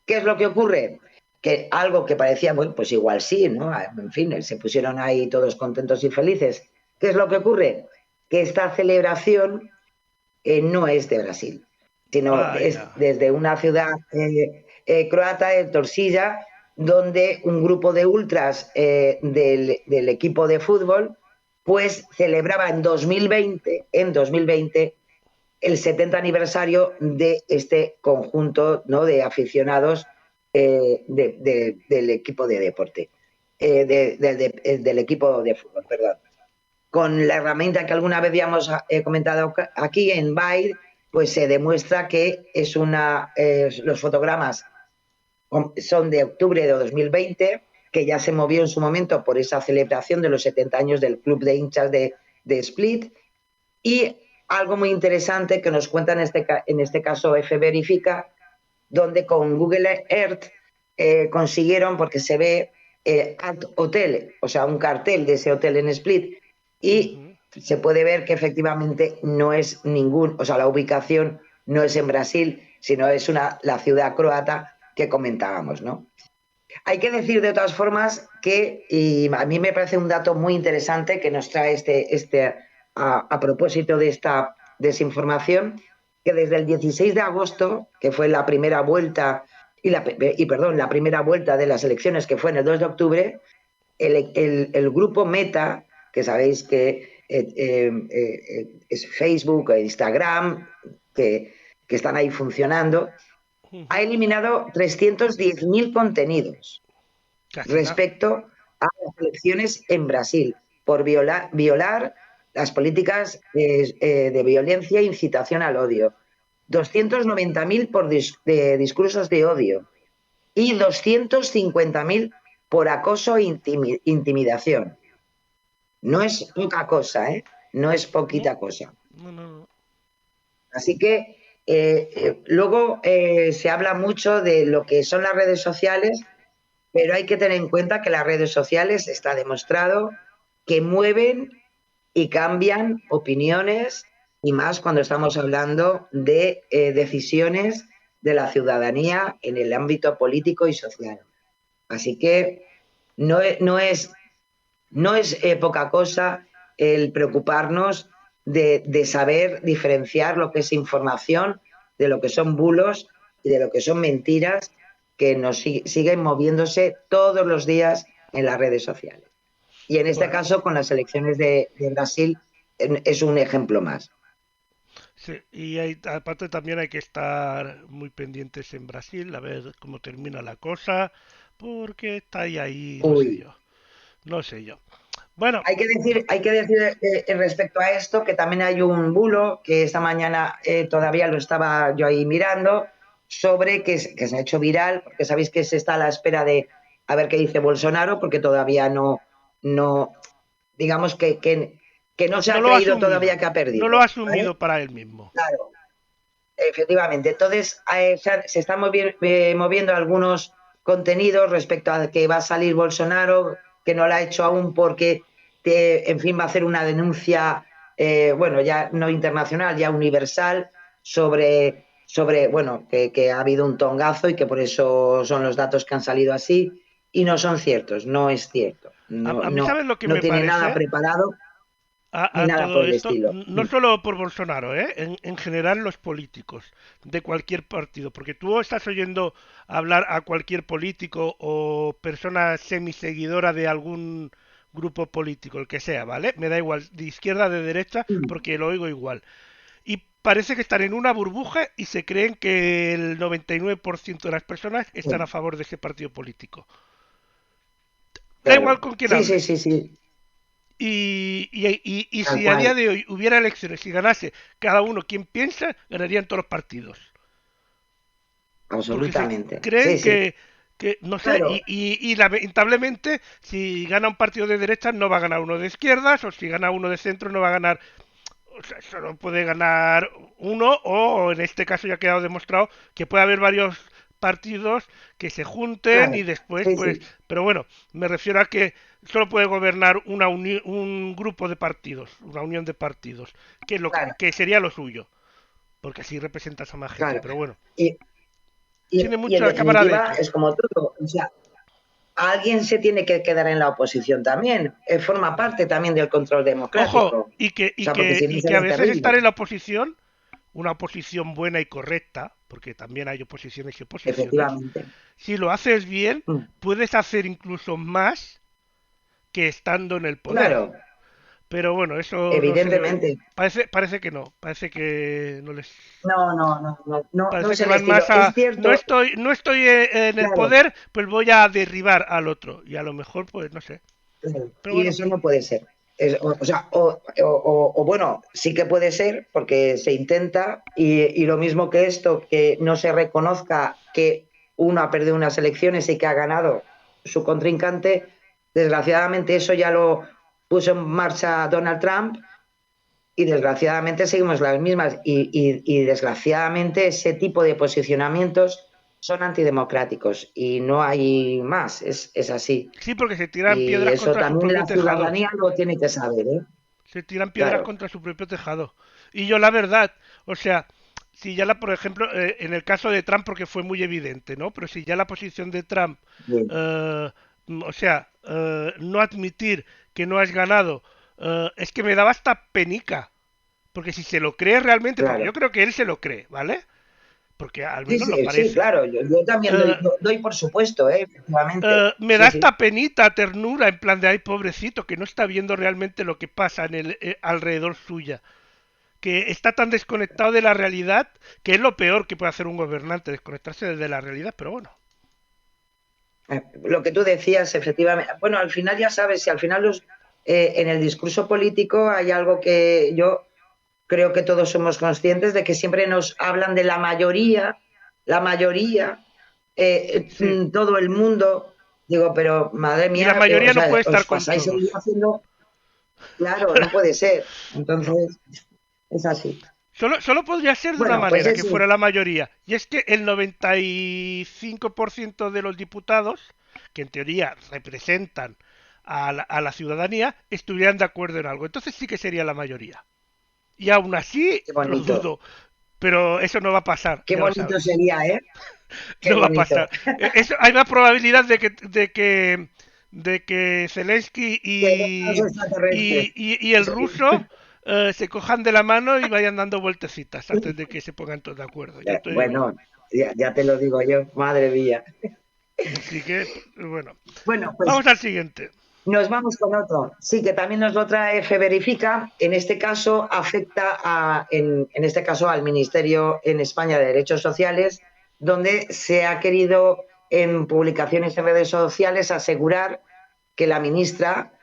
¿Qué es lo que ocurre? Que algo que parecía, bueno, pues igual sí, ¿no? En fin, se pusieron ahí todos contentos y felices. ¿Qué es lo que ocurre? Que esta celebración no es de Brasil, sino Vaya. es desde una ciudad croata, de Torsilla, donde un grupo de ultras del equipo de fútbol pues celebraba en 2020 el 70 aniversario de este conjunto, ¿no?, de aficionados del equipo de deporte, del equipo de fútbol, perdón, con la herramienta que alguna vez habíamos comentado aquí en Byte, pues se demuestra que es los fotogramas son de octubre de 2020, que ya se movió en su momento por esa celebración de los 70 años del club de hinchas de Split. Y algo muy interesante que nos cuenta en este caso F Verifica, donde con Google Earth consiguieron, porque se ve hotel, o sea, un cartel de ese hotel en Split, y se puede ver que efectivamente no es o sea, la ubicación no es en Brasil, sino es la ciudad croata que comentábamos, ¿no? Hay que decir de todas formas que, y a mí me parece un dato muy interesante que nos trae a propósito de esta desinformación, que desde el 16 de agosto, que fue la primera vuelta, la primera vuelta de las elecciones, que fue en el 2 de octubre, el grupo Meta, que sabéis que es Facebook e Instagram, que están ahí funcionando, ha eliminado 310.000 contenidos respecto a las elecciones en Brasil por violar las políticas de violencia e incitación al odio, 290.000 por discursos de odio y 250.000 por acoso e intimidación. No es poca cosa, ¿eh? No es poquita cosa. No. Así que luego se habla mucho de lo que son las redes sociales, pero hay que tener en cuenta que las redes sociales está demostrado que mueven y cambian opiniones, y más cuando estamos hablando de decisiones de la ciudadanía en el ámbito político y social. Así que no es poca cosa el preocuparnos de saber diferenciar lo que es información de lo que son bulos y de lo que son mentiras que nos siguen moviéndose todos los días en las redes sociales. Y en este caso, con las elecciones de Brasil, es un ejemplo más. Sí, y aparte también hay que estar muy pendientes en Brasil, a ver cómo termina la cosa, porque está ahí, no sé yo. Bueno. Hay que decir respecto a esto que también hay un bulo que esta mañana todavía lo estaba yo ahí mirando, sobre que se ha hecho viral, porque sabéis que se está a la espera de a ver qué dice Bolsonaro, porque todavía no digamos que no se ha creído todavía que ha perdido. No lo ha asumido para él mismo. Claro, efectivamente. Entonces se están moviendo algunos contenidos respecto a que va a salir Bolsonaro, que no lo ha hecho aún porque, en fin, va a hacer una denuncia, ya no internacional, ya universal, sobre bueno, que ha habido un tongazo y que por eso son los datos que han salido así, y no son ciertos, no es cierto. A mí, ¿sabes lo que no me tiene parece? nada preparado. A nada todo por el esto, estilo. no solo por Bolsonaro, en general los políticos de cualquier partido, porque tú estás oyendo hablar a cualquier político o persona semiseguidora de algún grupo político, el que sea, ¿vale? Me da igual, de izquierda, de derecha, porque lo oigo igual. Y parece que están en una burbuja y se creen que el 99% de las personas están a favor de ese partido político. Da igual con quién hable. Sí. Y si a día de hoy hubiera elecciones y ganase cada uno quien piensa, ganarían todos los partidos. Absolutamente. Porque creen que no sé, claro. y lamentablemente, si gana un partido de derecha, no va a ganar uno de izquierdas, o si gana uno de centro, no va a ganar. O sea, solo puede ganar uno, o en este caso ya ha quedado demostrado que puede haber varios partidos que se junten y después, pues. Pero bueno, me refiero a que solo puede gobernar un grupo de partidos, una unión de partidos, que es lo que sería lo suyo, porque así representas a más gente, pero bueno. Tiene mucha cámara de eco. Es como todo, o sea, alguien se tiene que quedar en la oposición también, forma parte también del control democrático. Ojo, y que a veces estar en la oposición, una oposición buena y correcta, porque también hay oposiciones y oposiciones. Efectivamente. Si lo haces bien, puedes hacer incluso más que estando en el poder. Claro. Pero bueno, eso evidentemente. No sé, parece que no, parece que no les. No. Parece que van más a. No estoy en el poder, pues voy a derribar al otro y a lo mejor, pues no sé. Pero bueno. Eso no puede ser. O sea, bueno, sí que puede ser, porque se intenta, y lo mismo que esto, que no se reconozca que uno ha perdido unas elecciones y que ha ganado su contrincante, desgraciadamente eso ya lo puso en marcha Donald Trump y desgraciadamente seguimos las mismas y desgraciadamente ese tipo de posicionamientos son antidemocráticos y no hay más, es así. Sí, porque se tiran Y piedras eso contra su también propio la tejado. ciudadanía lo tiene que saber, ¿eh? Se tiran piedras Claro. contra su propio tejado. Y yo la verdad, o sea, si ya por ejemplo, en el caso de Trump, porque fue muy evidente, ¿no? Pero si ya la posición de Trump, Bien, eh, o sea, no admitir que no has ganado, es que me daba hasta penica. Porque si se lo cree realmente, porque yo claro. creo que él se lo cree, ¿vale? Porque al Sí, menos lo sí, sí, parece. claro. Yo también Eh, doy por supuesto, efectivamente. me da Sí, sí. esta penita, ternura, en plan de, ay, pobrecito, que no está viendo realmente lo que pasa en el alrededor suya, que está tan desconectado de la realidad, que es lo peor que puede hacer un gobernante, desconectarse de la realidad, pero bueno. Lo que tú decías, efectivamente. Bueno, al final ya sabes, si al final en el discurso político hay algo que yo creo que todos somos conscientes de que siempre nos hablan de la mayoría, Sí. todo el mundo. Digo, pero madre Y la mía, o mayoría no sea, puede os estar con pasáis el todos. día haciendo, claro, no puede ser. No. Entonces, es así. Solo podría ser de una Bueno, pues manera, que eso. fuera la mayoría. Y es que el 95% de los diputados, que en teoría representan a la ciudadanía, estuvieran de acuerdo en algo. Entonces sí que sería la mayoría. Y aún así, Qué lo bonito. dudo. Pero eso no va a pasar, Qué ya lo bonito sabes. sería, ¿eh? Qué No va a pasar. bonito. Hay más probabilidad de que Zelensky Que vengan los extraterrestres. y el Sí. ruso se cojan de la mano y vayan dando vueltecitas antes de que se pongan todos de acuerdo. Yo te digo ya. Bueno, ya te lo digo yo, madre mía. Así que, bueno. Bueno, pues Vamos al siguiente. nos vamos con otro. Sí, que también nos lo trae Verifica. En este caso afecta en este caso al Ministerio en España de Derechos Sociales, donde se ha querido en publicaciones en redes sociales asegurar que la ministra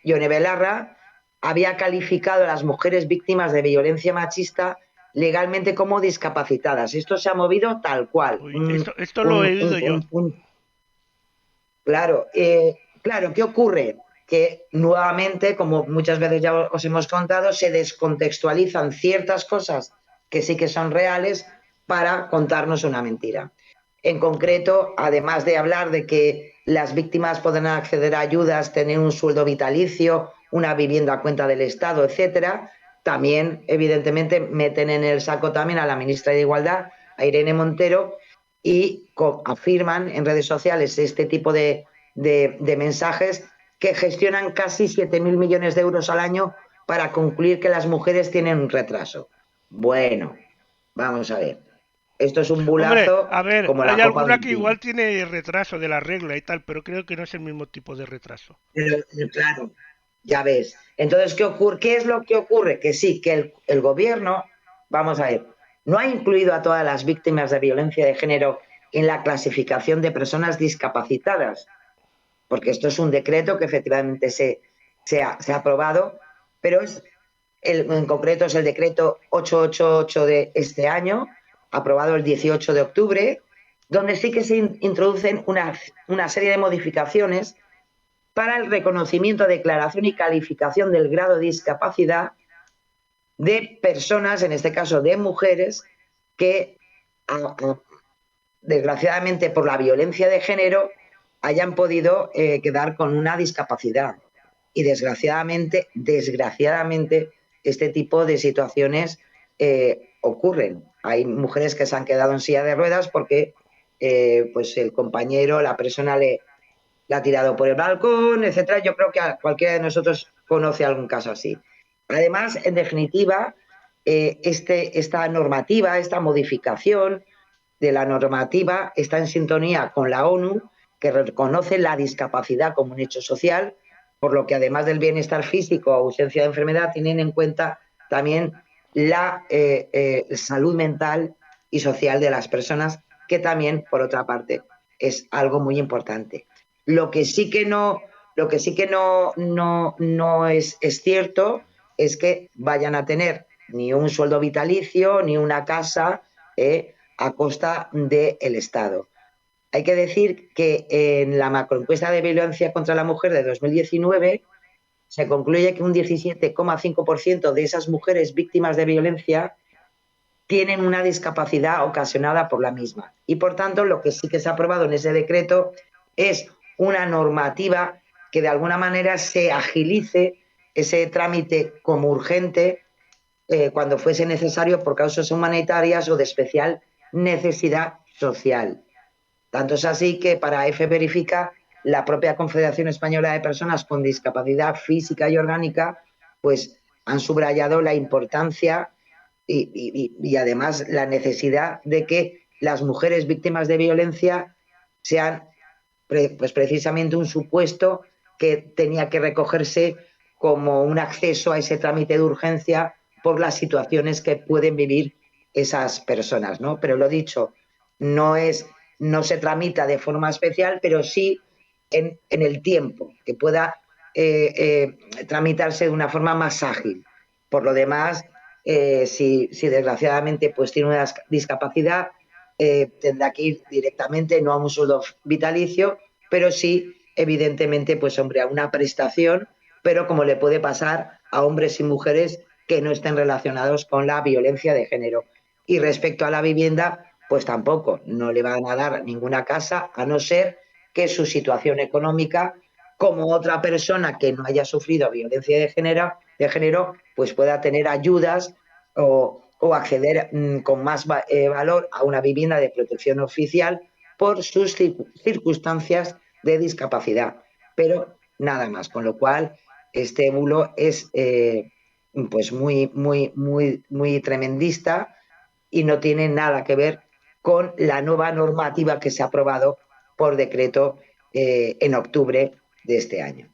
Ione Belarra había calificado a las mujeres víctimas de violencia machista legalmente como discapacitadas. Esto se ha movido tal cual. Uy, esto lo he oído yo. Claro, claro, ¿qué ocurre? Que nuevamente, como muchas veces ya os hemos contado, se descontextualizan ciertas cosas que sí que son reales para contarnos una mentira. En Claro. concreto, además de hablar de que las víctimas podrán acceder a ayudas, tener un sueldo vitalicio, una vivienda a cuenta del Estado, etcétera, también, evidentemente, meten en el saco también a la ministra de Igualdad, a Irene Montero, y afirman en redes sociales este tipo de mensajes que gestionan casi 7.000 millones de euros al año para concluir que las mujeres tienen un retraso. Bueno, vamos a ver. Esto es un Hombre, bulazo a ver, como hay la copa de alguna un que pino. igual tiene retraso de la regla y tal, pero creo que no es el mismo tipo de retraso. Pero, claro, ya ves. Entonces, ¿qué ocurre? ¿Qué es lo que ocurre? Que sí, que el gobierno, vamos a ver, no ha incluido a todas las víctimas de violencia de género en la clasificación de personas discapacitadas, porque esto es un decreto que efectivamente se ha aprobado, pero en concreto es el decreto 888 de este año, aprobado el 18 de octubre, donde sí que se introducen una serie de modificaciones para el reconocimiento, declaración y calificación del grado de discapacidad de personas, en este caso de mujeres, que desgraciadamente por la violencia de género hayan podido quedar con una discapacidad. Y desgraciadamente, este tipo de situaciones ocurren. Hay mujeres que se han quedado en silla de ruedas porque pues el compañero, la persona la ha tirado por el balcón, etcétera. Yo creo que cualquiera de nosotros conoce algún caso así. Además, en definitiva, esta normativa, esta modificación de la normativa está en sintonía con la ONU, que reconoce la discapacidad como un hecho social, por lo que además del bienestar físico o ausencia de enfermedad, tienen en cuenta también la salud mental y social de las personas, que también, por otra parte, es algo muy importante. Lo que sí que no Lo que sí que no es cierto es que vayan a tener ni un sueldo vitalicio ni una casa a costa del Estado. Hay que decir que en la macroencuesta de violencia contra la mujer de 2019 se concluye que un 17,5% de esas mujeres víctimas de violencia tienen una discapacidad ocasionada por la misma. Y, por tanto, lo que sí que se ha aprobado en ese decreto es una normativa que, de alguna manera, se agilice ese trámite como urgente cuando fuese necesario por causas humanitarias o de especial necesidad social. Tanto es así que para EFE Verifica, la propia Confederación Española de Personas con Discapacidad Física y Orgánica, pues han subrayado la importancia y además la necesidad de que las mujeres víctimas de violencia sean pues precisamente un supuesto que tenía que recogerse como un acceso a ese trámite de urgencia por las situaciones que pueden vivir esas personas, ¿no? Pero lo dicho, no se tramita de forma especial, pero sí en el tiempo, que pueda tramitarse de una forma más ágil. Por lo demás, si desgraciadamente pues tiene una discapacidad, tendrá que ir directamente, no a un sueldo vitalicio, pero sí, evidentemente, pues hombre, a una prestación, pero como le puede pasar a hombres y mujeres que no estén relacionados con la violencia de género. Y respecto a la vivienda, pues tampoco, no le van a dar ninguna casa, a no ser que su situación económica, como otra persona que no haya sufrido violencia de género, pues pueda tener ayudas o acceder con más valor a una vivienda de protección oficial por sus circunstancias de discapacidad. Pero nada más, con lo cual este bulo es pues muy tremendista y no tiene nada que ver con la nueva normativa que se ha aprobado por decreto en octubre de este año.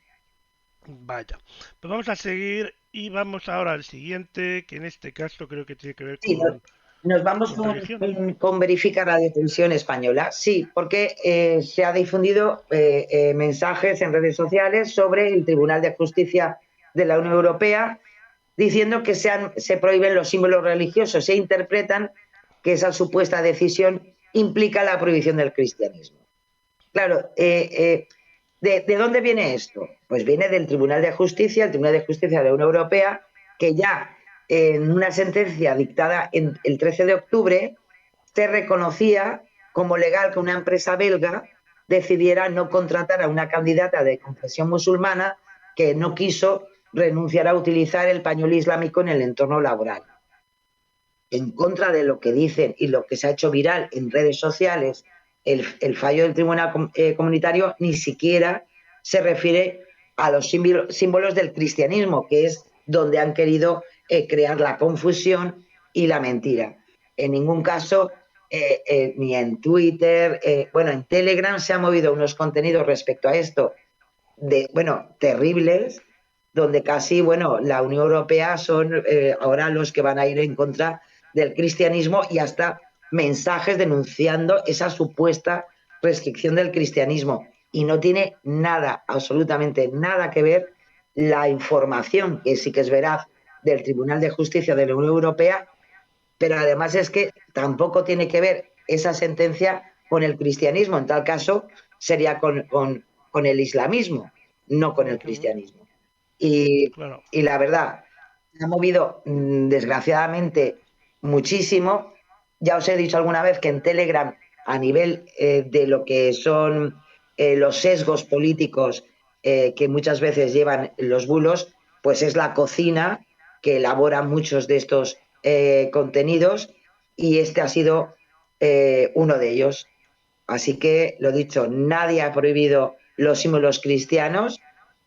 Vaya, pues vamos a seguir y vamos ahora al siguiente, que en este caso creo que tiene que ver Sí, con nos vamos religión. con Verifica Radio Televisión Española. Sí, porque se ha difundido mensajes en redes sociales sobre el Tribunal de Justicia de la Unión Europea diciendo que se prohíben los símbolos religiosos. Se interpretan que esa supuesta decisión implica la prohibición del cristianismo. Claro, ¿de dónde viene esto? Pues viene del Tribunal de Justicia, el Tribunal de Justicia de la Unión Europea, que ya en una sentencia dictada el 13 de octubre se reconocía como legal que una empresa belga decidiera no contratar a una candidata de confesión musulmana que no quiso renunciar a utilizar el pañuelo islámico en el entorno laboral. En contra de lo que dicen y lo que se ha hecho viral en redes sociales, el fallo del Tribunal Comunitario ni siquiera se refiere a los símbolos del cristianismo, que es donde han querido crear la confusión y la mentira. En ningún caso, ni en Twitter, en Telegram se han movido unos contenidos respecto a esto, terribles, donde casi, la Unión Europea son ahora los que van a ir en contra del cristianismo y hasta mensajes denunciando esa supuesta restricción del cristianismo. Y no tiene nada, absolutamente nada que ver la información, que sí que es veraz, del Tribunal de Justicia de la Unión Europea, pero además es que tampoco tiene que ver esa sentencia con el cristianismo. En tal caso, sería con el islamismo, no con el cristianismo. Y la verdad, se ha movido, desgraciadamente, muchísimo. Ya os he dicho alguna vez que en Telegram, a nivel de lo que son los sesgos políticos que muchas veces llevan los bulos, pues es la cocina que elabora muchos de estos contenidos y este ha sido uno de ellos. Así que, lo dicho, nadie ha prohibido los símbolos cristianos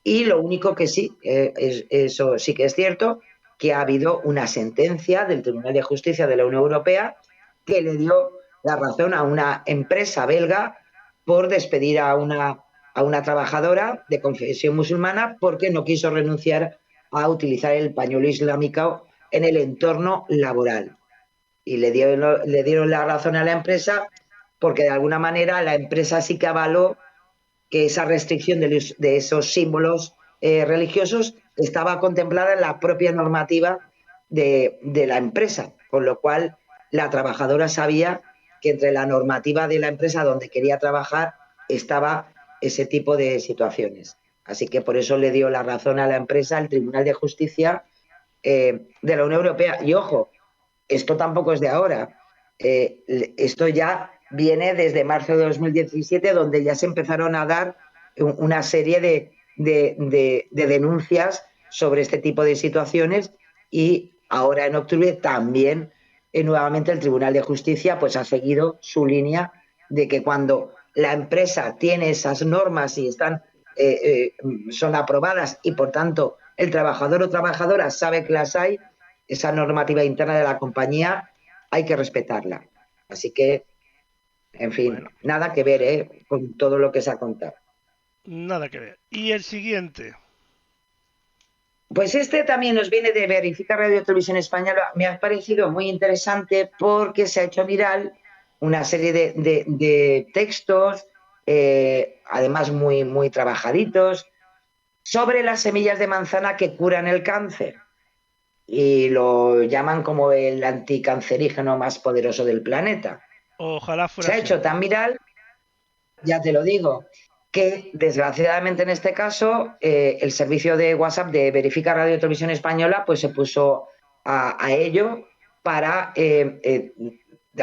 y lo único que sí, eso sí que es cierto, que ha habido una sentencia del Tribunal de Justicia de la Unión Europea que le dio la razón a una empresa belga por despedir a una trabajadora de confesión musulmana porque no quiso renunciar a utilizar el pañuelo islámico en el entorno laboral. Y le dieron la razón a la empresa porque de alguna manera la empresa sí que avaló que esa restricción de esos símbolos religiosos estaba contemplada en la propia normativa de la empresa, con lo cual la trabajadora sabía que entre la normativa de la empresa donde quería trabajar estaba ese tipo de situaciones. Así que por eso le dio la razón a la empresa el Tribunal de Justicia de la Unión Europea. Y ojo, esto tampoco es de ahora. Esto ya viene desde marzo de 2017, donde ya se empezaron a dar una serie de denuncias sobre este tipo de situaciones, y ahora en octubre también nuevamente el Tribunal de Justicia pues ha seguido su línea de que cuando la empresa tiene esas normas y son aprobadas y por tanto el trabajador o trabajadora sabe que las hay, esa normativa interna de la compañía hay que respetarla. Así que, en fin, Bueno, nada que ver con todo lo que se ha contado. nada que ver. Y el siguiente. Pues este también nos viene de Verifica Radio Televisión Española. Me ha parecido muy interesante porque se ha hecho viral una serie de textos, además muy, muy trabajaditos, sobre las semillas de manzana que curan el cáncer. Y lo llaman como el anticancerígeno más poderoso del planeta. Ojalá Se fuera ha así. hecho tan viral, ya te lo digo, que desgraciadamente en este caso el servicio de WhatsApp de Verifica Radio Televisión Española pues se puso a ello para de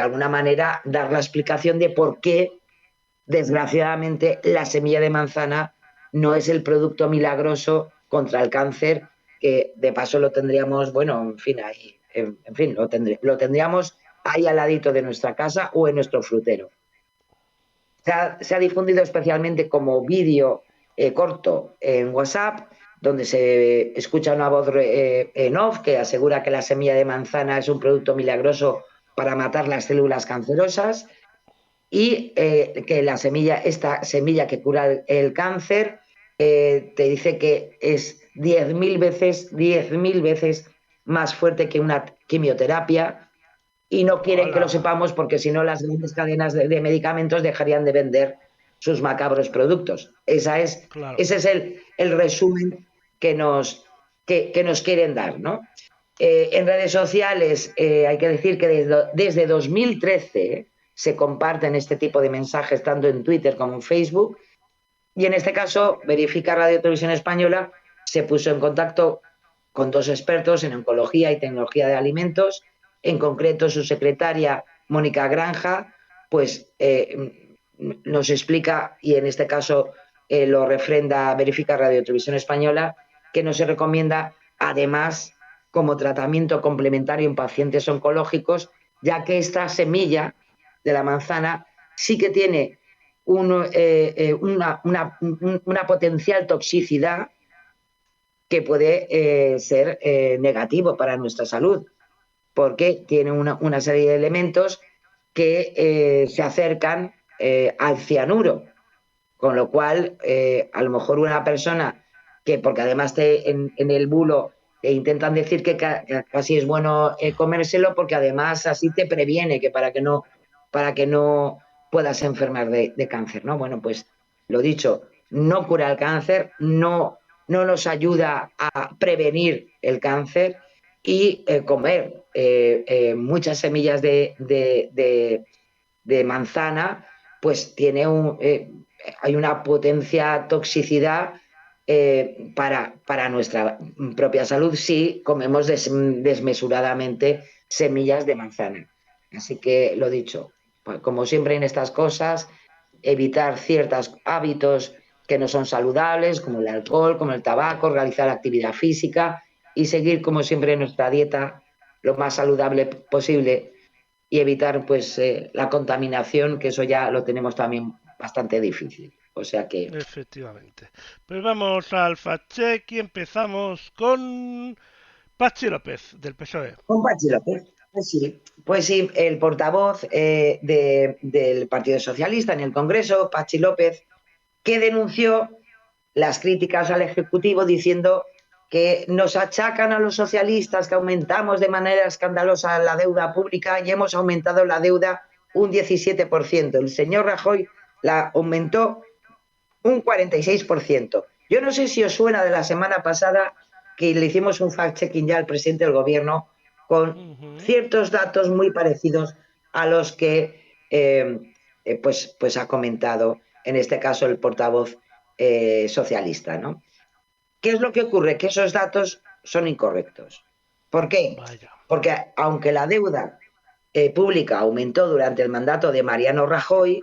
alguna manera dar la explicación de por qué desgraciadamente la semilla de manzana no es el producto milagroso contra el cáncer, que de paso lo tendríamos, bueno, en fin, ahí, en fin, lo tendríamos ahí al ladito de nuestra casa o en nuestro frutero. Se ha difundido especialmente como vídeo corto en WhatsApp, donde se escucha una voz en off que asegura que la semilla de manzana es un producto milagroso para matar las células cancerosas, y que esta semilla que cura el cáncer, te dice que es 10.000 veces más fuerte que una quimioterapia, y no quieren que lo sepamos porque si no las grandes cadenas de medicamentos dejarían de vender sus macabros productos. Claro. Ese es el resumen que nos quieren dar, ¿no? En redes sociales hay que decir que desde 2013 se comparten este tipo de mensajes tanto en Twitter como en Facebook, y en este caso Verifica Radio Televisión Española se puso en contacto con dos expertos en oncología y tecnología de alimentos, en concreto su secretaria Mónica Granja, pues nos explica, y en este caso lo refrenda Verifica Radio Televisión Española, que no se recomienda además como tratamiento complementario en pacientes oncológicos, ya que esta semilla de la manzana sí que tiene una potencial toxicidad que puede ser negativo para nuestra salud, porque tiene una serie de elementos que se acercan al cianuro, con lo cual a lo mejor una persona que, porque además en el bulo te intentan decir que casi es bueno comérselo, porque además así te previene que para que no puedas enfermar de cáncer, ¿no? Bueno, pues lo dicho, no cura el cáncer, no nos ayuda a prevenir el cáncer, y comer muchas semillas de manzana pues tiene hay una potencia toxicidad para nuestra propia salud si comemos desmesuradamente semillas de manzana. Así que lo dicho, pues, como siempre en estas cosas, evitar ciertos hábitos que no son saludables, como el alcohol, como el tabaco, realizar actividad física y seguir como siempre nuestra dieta lo más saludable posible, y evitar pues la contaminación, que eso ya lo tenemos también bastante difícil. O sea que... Efectivamente. Pues vamos al fact-check y empezamos con Pachi López, del PSOE. Con Pachi López. Pues sí, el portavoz del Partido Socialista en el Congreso, Pachi López, que denunció las críticas al Ejecutivo diciendo que nos achacan a los socialistas que aumentamos de manera escandalosa la deuda pública, y hemos aumentado la deuda un 17%. El señor Rajoy la aumentó un 46%. Yo no sé si os suena de la semana pasada que le hicimos un fact-checking ya al presidente del gobierno con ciertos datos muy parecidos a los que pues ha comentado, en este caso, el portavoz socialista, ¿no? ¿Qué es lo que ocurre? Que esos datos son incorrectos. ¿Por qué? Vaya. Porque aunque la deuda pública aumentó durante el mandato de Mariano Rajoy,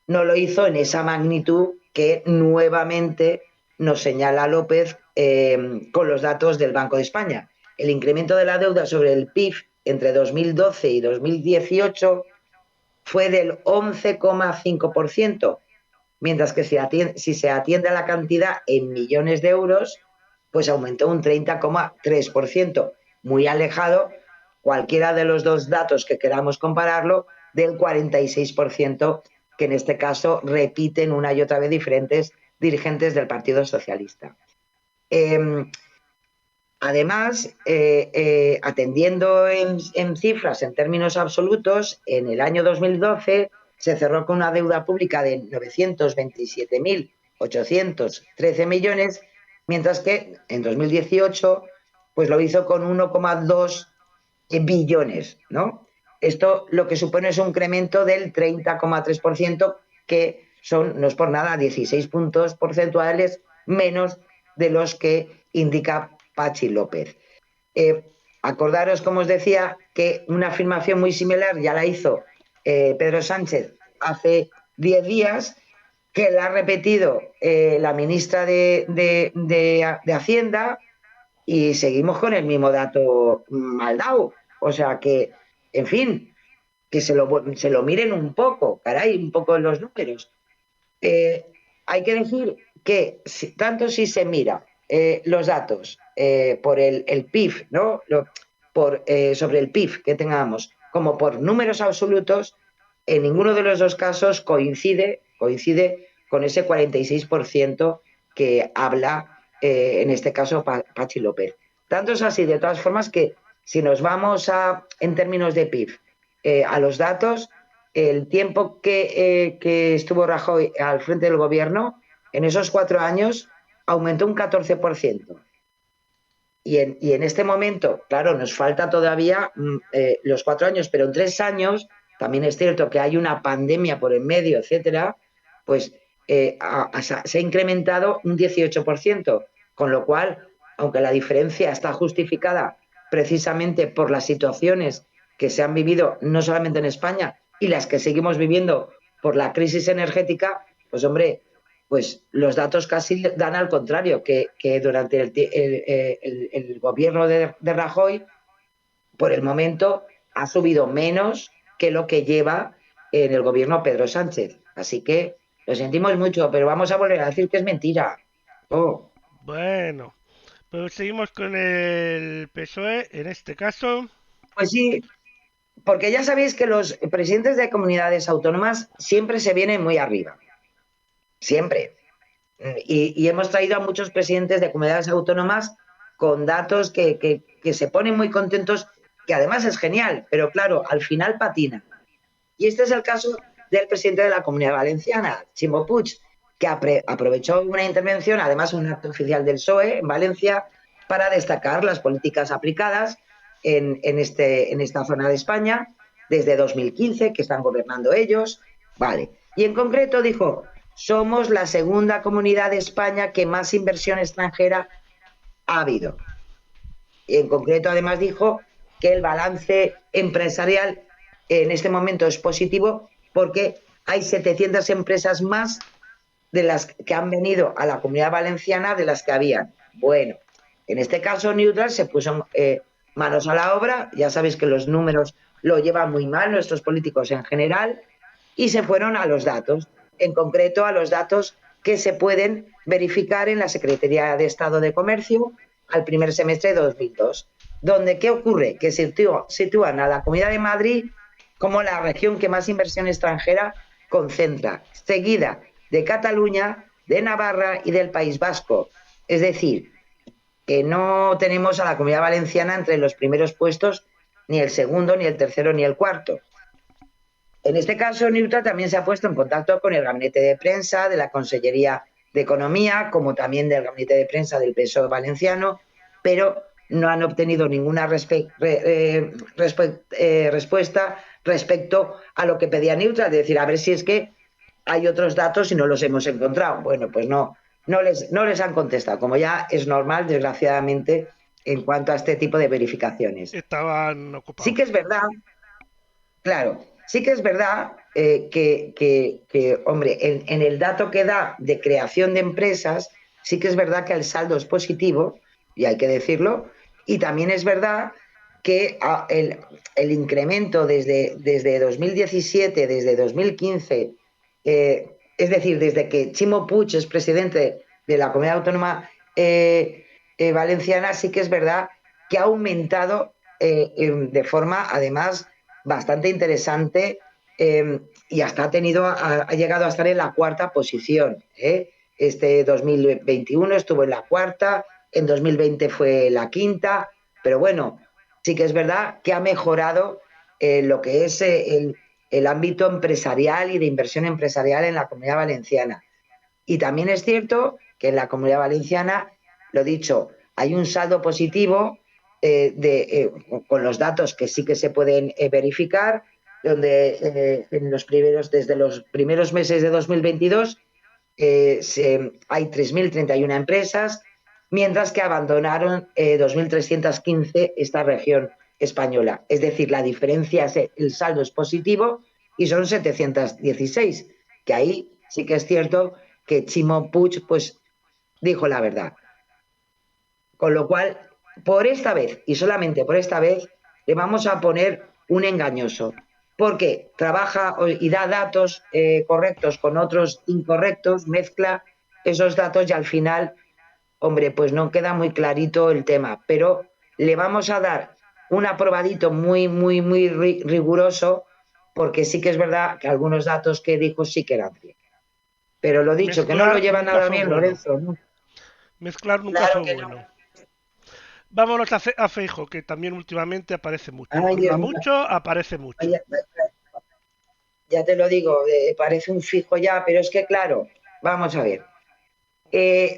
no lo hizo en esa magnitud que nuevamente nos señala López con los datos del Banco de España. El incremento de la deuda sobre el PIB entre 2012 y 2018 fue del 11,5%, mientras que si se atiende a la cantidad en millones de euros, pues aumentó un 30,3%, muy alejado, cualquiera de los dos datos que queramos compararlo, del 46% que en este caso repiten una y otra vez diferentes dirigentes del Partido Socialista. Además, atendiendo en cifras, en términos absolutos, en el año 2012 se cerró con una deuda pública de 927.813 millones, mientras que en 2018 pues lo hizo con 1,2 billones, ¿no? Esto lo que supone es un incremento del 30,3%, que son, no es por nada, 16 puntos porcentuales menos de los que indica Patxi López. Acordaros, como os decía, que una afirmación muy similar ya la hizo Pedro Sánchez hace 10 días, que la ha repetido la ministra de Hacienda, y seguimos con el mismo dato mal dado. O sea que, en fin, que se lo miren un poco, caray, un poco en los números. Hay que decir que tanto si se mira los datos por el PIB, ¿no? Sobre el PIB que tengamos, como por números absolutos, en ninguno de los dos casos coincide con ese 46% que habla, en este caso, Patxi López. Tanto es así, de todas formas, que si nos vamos en términos de PIB, a los datos, el tiempo que estuvo Rajoy al frente del gobierno, en esos 4 años aumentó un 14%. Y en este momento, claro, nos falta todavía los 4 años, pero en 3 años, también es cierto que hay una pandemia por en medio, etcétera, pues se ha incrementado un 18%, con lo cual, aunque la diferencia está justificada precisamente por las situaciones que se han vivido no solamente en España y las que seguimos viviendo por la crisis energética, pues hombre, pues los datos casi dan al contrario, que durante el gobierno de Rajoy, por el momento, ha subido menos que lo que lleva en el gobierno Pedro Sánchez. Así que lo sentimos mucho, pero vamos a volver a decir que es mentira. Oh. Bueno, pues seguimos con el PSOE, en este caso. Pues sí, porque ya sabéis que los presidentes de comunidades autónomas siempre se vienen muy arriba. Siempre. Y hemos traído a muchos presidentes de comunidades autónomas con datos que se ponen muy contentos, que además es genial, pero claro, al final patina. Y este es el caso del presidente de la Comunidad Valenciana, Ximo Puig, que aprovechó una intervención, además un acto oficial del PSOE en Valencia, para destacar las políticas aplicadas en esta zona de España desde 2015, que están gobernando ellos. Vale. Y en concreto dijo: somos la segunda comunidad de España que más inversión extranjera ha habido. Y en concreto, además, dijo que el balance empresarial en este momento es positivo porque hay 700 empresas más de las que han venido a la Comunidad Valenciana de las que habían. Bueno, en este caso Neutral se puso manos a la obra. Ya sabéis que los números lo llevan muy mal nuestros políticos en general, y se fueron a los datos, en concreto a los datos que se pueden verificar en la Secretaría de Estado de Comercio al primer semestre de 2002, donde ¿qué ocurre? Que sitúan a la Comunidad de Madrid como la región que más inversión extranjera concentra, seguida de Cataluña, de Navarra y del País Vasco. Es decir, que no tenemos a la Comunidad Valenciana entre los primeros puestos, ni el segundo, ni el tercero, ni el cuarto. En este caso, Neutral también se ha puesto en contacto con el gabinete de prensa de la Consellería de Economía, como también del gabinete de prensa del PSOE valenciano, pero no han obtenido ninguna respuesta respecto a lo que pedía Neutral, de decir, a ver si es que hay otros datos y no los hemos encontrado. Bueno, pues no les han contestado, como ya es normal, desgraciadamente, en cuanto a este tipo de verificaciones. Estaban ocupados. Sí que es verdad, claro, sí que es verdad hombre, en el dato que da de creación de empresas, sí que es verdad que el saldo es positivo, y hay que decirlo, y también es verdad que el incremento desde 2017, desde 2015, es decir, desde que Chimo Puig es presidente de la Comunidad Autónoma Valenciana, sí que es verdad que ha aumentado de forma, además, bastante interesante y hasta ha llegado a estar en la cuarta posición. Este 2021 estuvo en la cuarta, en 2020 fue la quinta, pero bueno, sí que es verdad que ha mejorado lo que es el ámbito empresarial y de inversión empresarial en la Comunidad Valenciana. Y también es cierto que en la Comunidad Valenciana, lo dicho, hay un saldo positivo con los datos que sí que se pueden verificar, donde desde los primeros meses de 2022 hay 3.031 empresas, mientras que abandonaron 2.315 esta región española. Es decir, la diferencia es el saldo es positivo y son 716, que ahí sí que es cierto que Chimo Puig pues dijo la verdad. Con lo cual, por esta vez, y solamente por esta vez, le vamos a poner un engañoso, porque trabaja y da datos correctos con otros incorrectos, mezcla esos datos y al final, hombre, pues no queda muy clarito el tema, pero le vamos a dar un aprobadito muy, muy, muy riguroso, porque sí que es verdad que algunos datos que dijo sí que eran bien. Pero lo dicho, que no lo lleva nada bien, bueno. Lorenzo. ¿No? Mezclar nunca claro fue bueno. No. Vámonos a Feijóo, que también últimamente aparece mucho. Habla mucho, aparece mucho. Ya te lo digo, parece un fijo ya, pero es que claro, vamos a ver.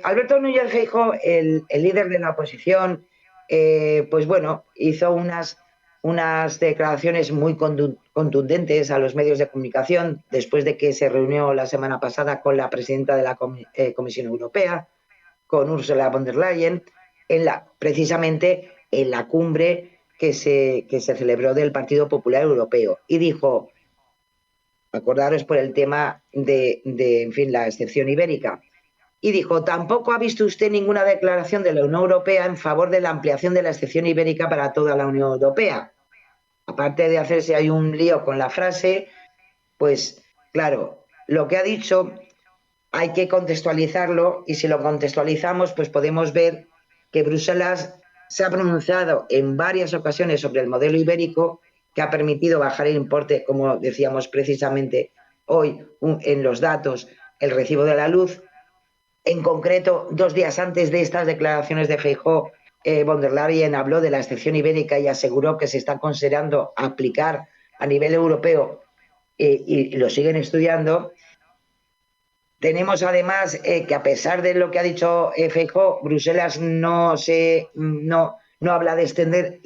Alberto Núñez Feijóo, el líder de la oposición, pues bueno, hizo unas declaraciones muy contundentes a los medios de comunicación después de que se reunió la semana pasada con la presidenta de la Comisión Europea, con Ursula von der Leyen, precisamente en la cumbre que se celebró del Partido Popular Europeo. Y dijo, acordaros por el tema en fin, la excepción ibérica, y dijo, tampoco ha visto usted ninguna declaración de la Unión Europea en favor de la ampliación de la excepción ibérica para toda la Unión Europea. Aparte de hacerse ahí un lío con la frase, pues claro, lo que ha dicho hay que contextualizarlo y si lo contextualizamos, pues podemos ver que Bruselas se ha pronunciado en varias ocasiones sobre el modelo ibérico que ha permitido bajar el importe, como decíamos precisamente hoy en los datos, el recibo de la luz. En concreto, 2 días antes de estas declaraciones de Feijóo, von der Leyen habló de la excepción ibérica y aseguró que se está considerando aplicar a nivel europeo y lo siguen estudiando. Tenemos además que a pesar de lo que ha dicho Feijóo, Bruselas no habla de extender,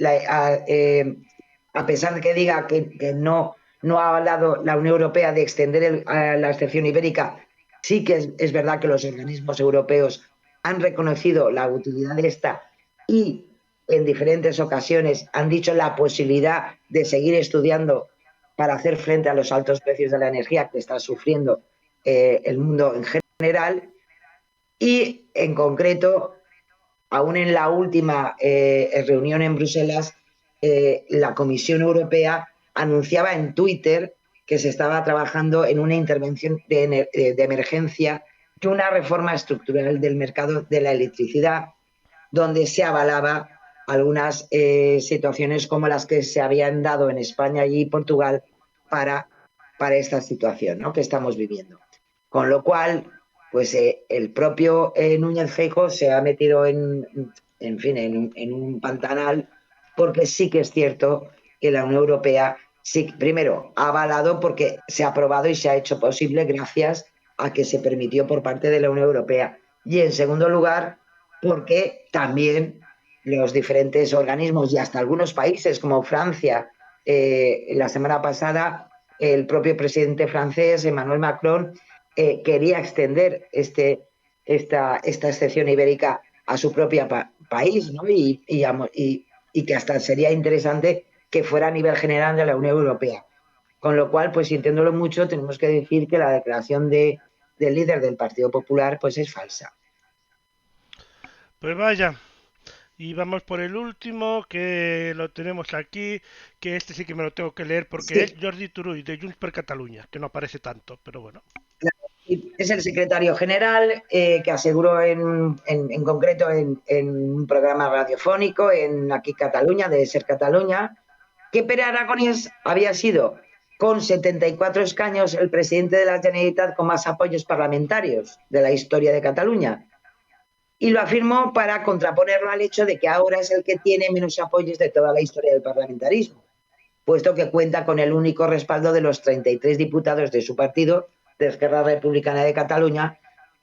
a pesar de que diga que no ha hablado la Unión Europea de extender la excepción ibérica, sí que es verdad que los organismos europeos han reconocido la utilidad de esta y en diferentes ocasiones han dicho la posibilidad de seguir estudiando para hacer frente a los altos precios de la energía que está sufriendo el mundo en general y en concreto, aún en la última reunión en Bruselas, la Comisión Europea anunciaba en Twitter que se estaba trabajando en una intervención de emergencia de una reforma estructural del mercado de la electricidad, donde se avalaba algunas situaciones como las que se habían dado en España y Portugal para esta situación, ¿no?, que estamos viviendo. Con lo cual, pues el propio Núñez Feijóo se ha metido en un pantanal, porque sí que es cierto que la Unión Europea sí, primero, avalado porque se ha aprobado y se ha hecho posible gracias a que se permitió por parte de la Unión Europea. Y en segundo lugar, porque también los diferentes organismos y hasta algunos países como Francia, la semana pasada el propio presidente francés, Emmanuel Macron, quería extender esta excepción ibérica a su propio país, ¿no? Y que hasta sería interesante que fuera a nivel general de la Unión Europea. Con lo cual, pues sintiéndolo mucho, tenemos que decir que la declaración del líder del Partido Popular pues es falsa. Pues vaya. Y vamos por el último, que lo tenemos aquí, que este sí que me lo tengo que leer porque es Sí, Jordi Turull, de Junts per Catalunya, que no aparece tanto, pero bueno. es el secretario general que aseguró en concreto en un programa radiofónico en aquí Cataluña, de Ser Cataluña, que Pere Aragonès había sido con 74 escaños el presidente de la Generalitat con más apoyos parlamentarios de la historia de Cataluña. Y lo afirmó para contraponerlo al hecho de que ahora es el que tiene menos apoyos de toda la historia del parlamentarismo, puesto que cuenta con el único respaldo de los 33 diputados de su partido, de Esquerra Republicana de Cataluña,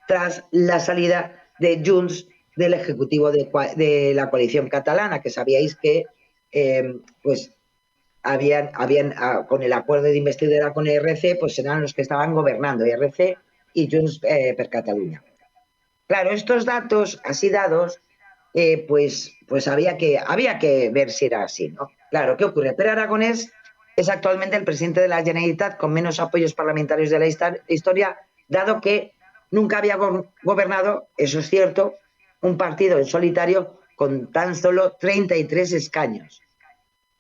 tras la salida de Junts del Ejecutivo de la coalición catalana, que sabíais que pues con el acuerdo de investidura con ERC, pues eran los que estaban gobernando, ERC y Junts per Catalunya. Claro, estos datos así dados, pues había que ver si era así, ¿no? Claro, ¿qué ocurre? Pere Aragonès es actualmente el presidente de la Generalitat con menos apoyos parlamentarios de la historia, dado que nunca había gobernado, eso es cierto, un partido en solitario con tan solo 33 escaños.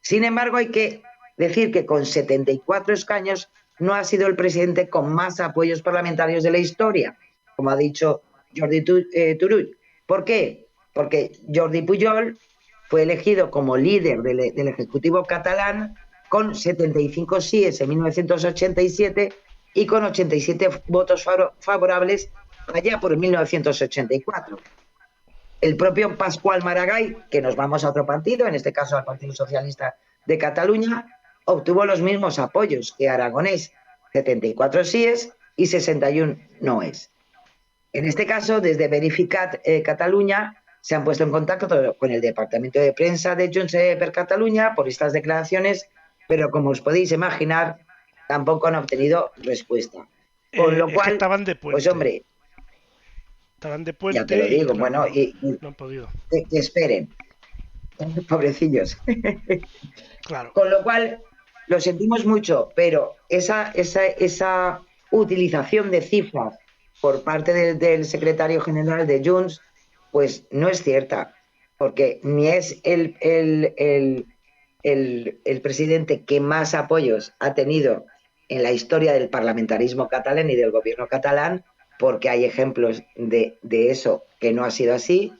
Sin embargo, hay que decir que con 74 escaños no ha sido el presidente con más apoyos parlamentarios de la historia, como ha dicho Jordi Turull. ¿Por qué? Porque Jordi Pujol fue elegido como líder del Ejecutivo catalán con 75 síes en 1987 y con 87 votos favorables allá por 1984. El propio Pasqual Maragall, que nos vamos a otro partido, en este caso al Partido Socialista de Cataluña, obtuvo los mismos apoyos que Aragonès, 74 síes y 61 noes. En este caso, desde Verificat Catalunya se han puesto en contacto con el departamento de prensa de Junts per Catalunya por estas declaraciones, pero como os podéis imaginar, tampoco han obtenido respuesta. Con lo Es que cual, estaban de pues puente. hombre, Estaban de ya te puente lo y digo, claro, bueno, no, no han podido. que esperen, pobrecillos. Claro. Con lo cual, lo sentimos mucho, pero esa utilización de cifras por parte del secretario general de Junts, pues no es cierta, porque ni es el presidente que más apoyos ha tenido en la historia del parlamentarismo catalán y del gobierno catalán, porque hay ejemplos de eso que no ha sido así,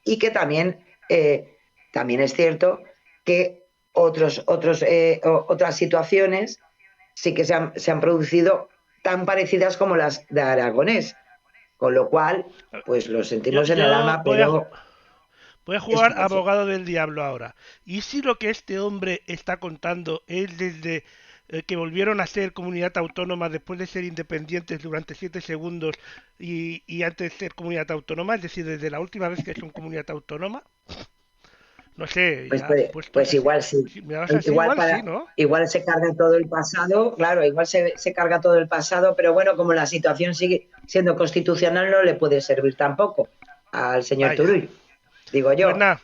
y que también es cierto que otras situaciones sí que se han producido tan parecidas como las de Aragonés, con lo cual, pues lo sentimos en el Yo alma, pero voy a es jugar falso. abogado del diablo ahora. ¿Y si lo que este hombre está contando es desde que volvieron a ser comunidad autónoma después de ser independientes durante 7 segundos y antes de ser comunidad autónoma? Es decir, desde la última vez que son comunidad autónoma. No sé, Pues, ya pues, puestos pues así. igual sí. Si me das así, Igual, igual sí, ¿no? igual se carga todo el pasado, claro, igual se carga todo el pasado, pero bueno, como la situación sigue siendo constitucional, no le puede servir tampoco al señor Vaya. Turull, digo Pues yo. nada,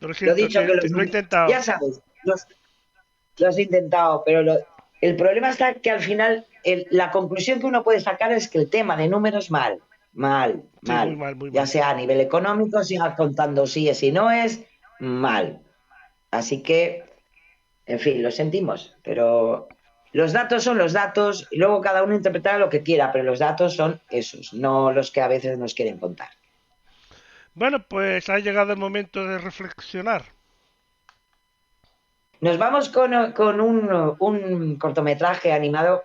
lo Lo siento, dicho que lo he intentado. ya sabes, lo has intentado, pero el problema está que al final la conclusión que uno puede sacar es que el tema de números Sí, muy mal, mal, muy ya mal. sea a nivel económico, sea contando síes y noes, mal. Así que, en fin, lo sentimos, pero los datos son los datos y luego cada uno interpretará lo que quiera, pero los datos son esos, no los que a veces nos quieren contar. Bueno, pues ha llegado el momento de reflexionar. Nos vamos con un cortometraje animado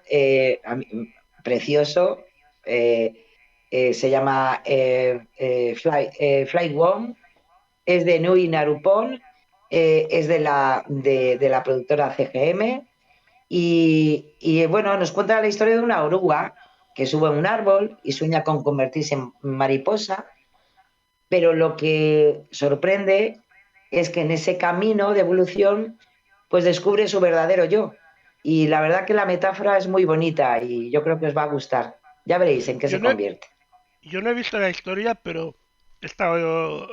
precioso, se llama Flight One, es de Nui Narupon, es de la productora CGM Y bueno, nos cuenta la historia de una oruga que sube a un árbol y sueña con convertirse en mariposa, pero lo que sorprende es que en ese camino de evolución pues descubre su verdadero yo. Y la verdad que la metáfora es muy bonita y yo creo que os va a gustar. Ya veréis en qué Yo se no he, convierte. yo no he visto la historia, pero he estado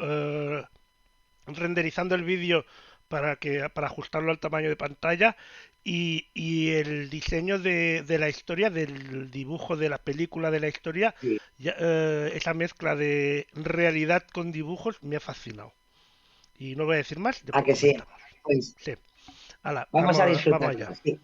renderizando el vídeo para ajustarlo al tamaño de pantalla y el diseño de la historia, del dibujo de la película de la historia, Sí. esa mezcla de realidad con dibujos me ha fascinado. Y no voy a decir más, ¿A después que sí? comentamos. Pues Sí, hala, vamos a vamos disfrutarlo. allá. Sí.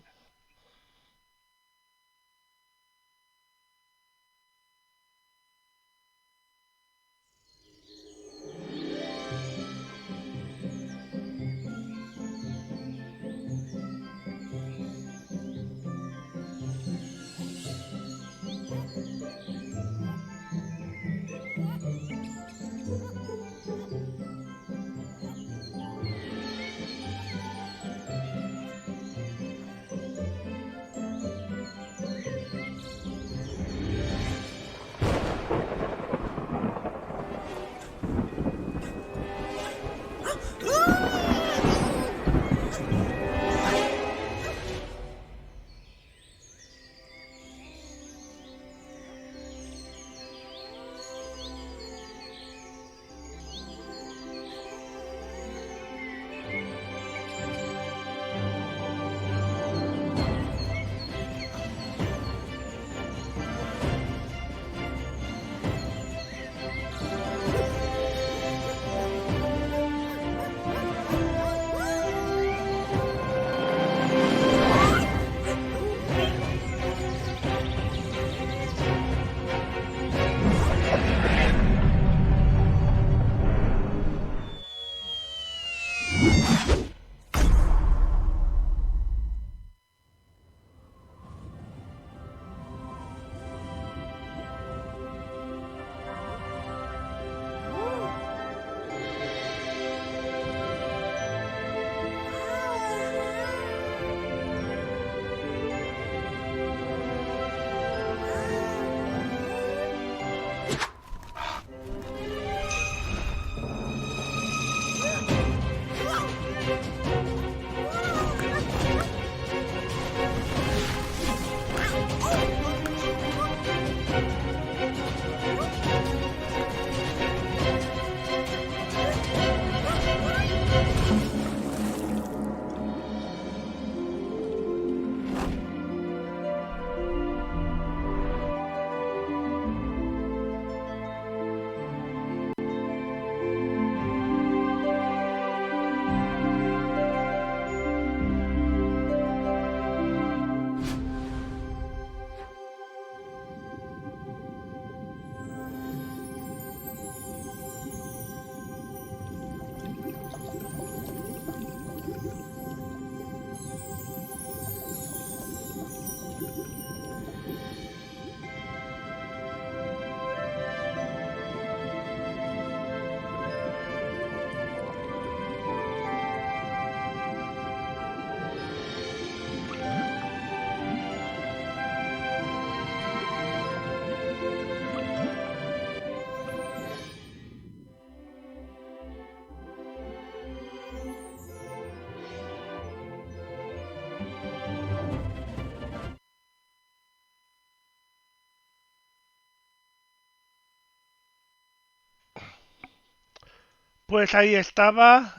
Pues ahí estaba,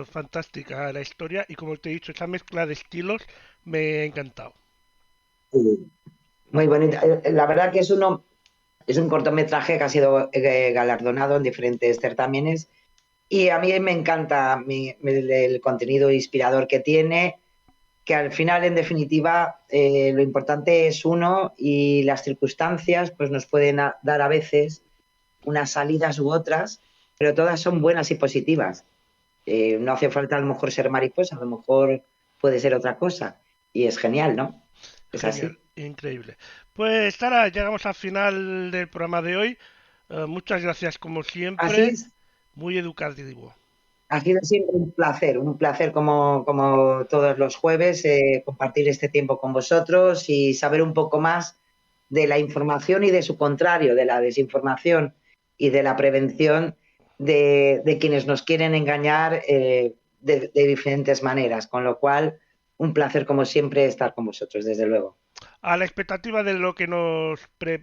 fantástica la historia y como te he dicho, esa mezcla de estilos me ha encantado. Sí. Muy bonita. La verdad que es un cortometraje que ha sido galardonado en diferentes certámenes y a mí me encanta el contenido inspirador que tiene, que al final, en definitiva, lo importante es uno y las circunstancias pues nos pueden dar a veces unas salidas u otras, pero todas son buenas y positivas. No hace falta a lo mejor ser mariposa, a lo mejor puede ser otra cosa y es genial, ¿no? Es Genial, así. increíble. Pues Sara, llegamos al final del programa de hoy. Muchas gracias como Así siempre, es. muy educativo. Ha sido siempre un placer como todos los jueves compartir este tiempo con vosotros y saber un poco más de la información y de su contrario, de la desinformación y de la prevención de quienes nos quieren engañar de diferentes maneras. Con lo cual, un placer como siempre estar con vosotros, desde luego. A la expectativa de lo que nos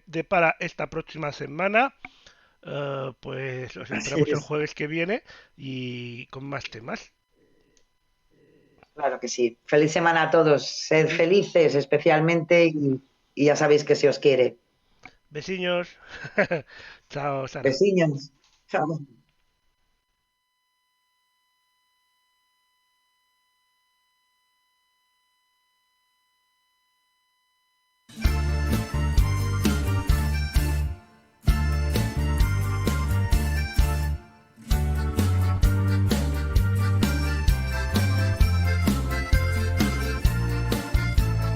depara esta próxima semana, pues os Así esperamos el es. jueves que viene y con más temas. Claro que sí. Feliz semana a todos. Sed felices especialmente y ya sabéis que se os quiere. Besiños. Chao, Sara. Besiños. Chao.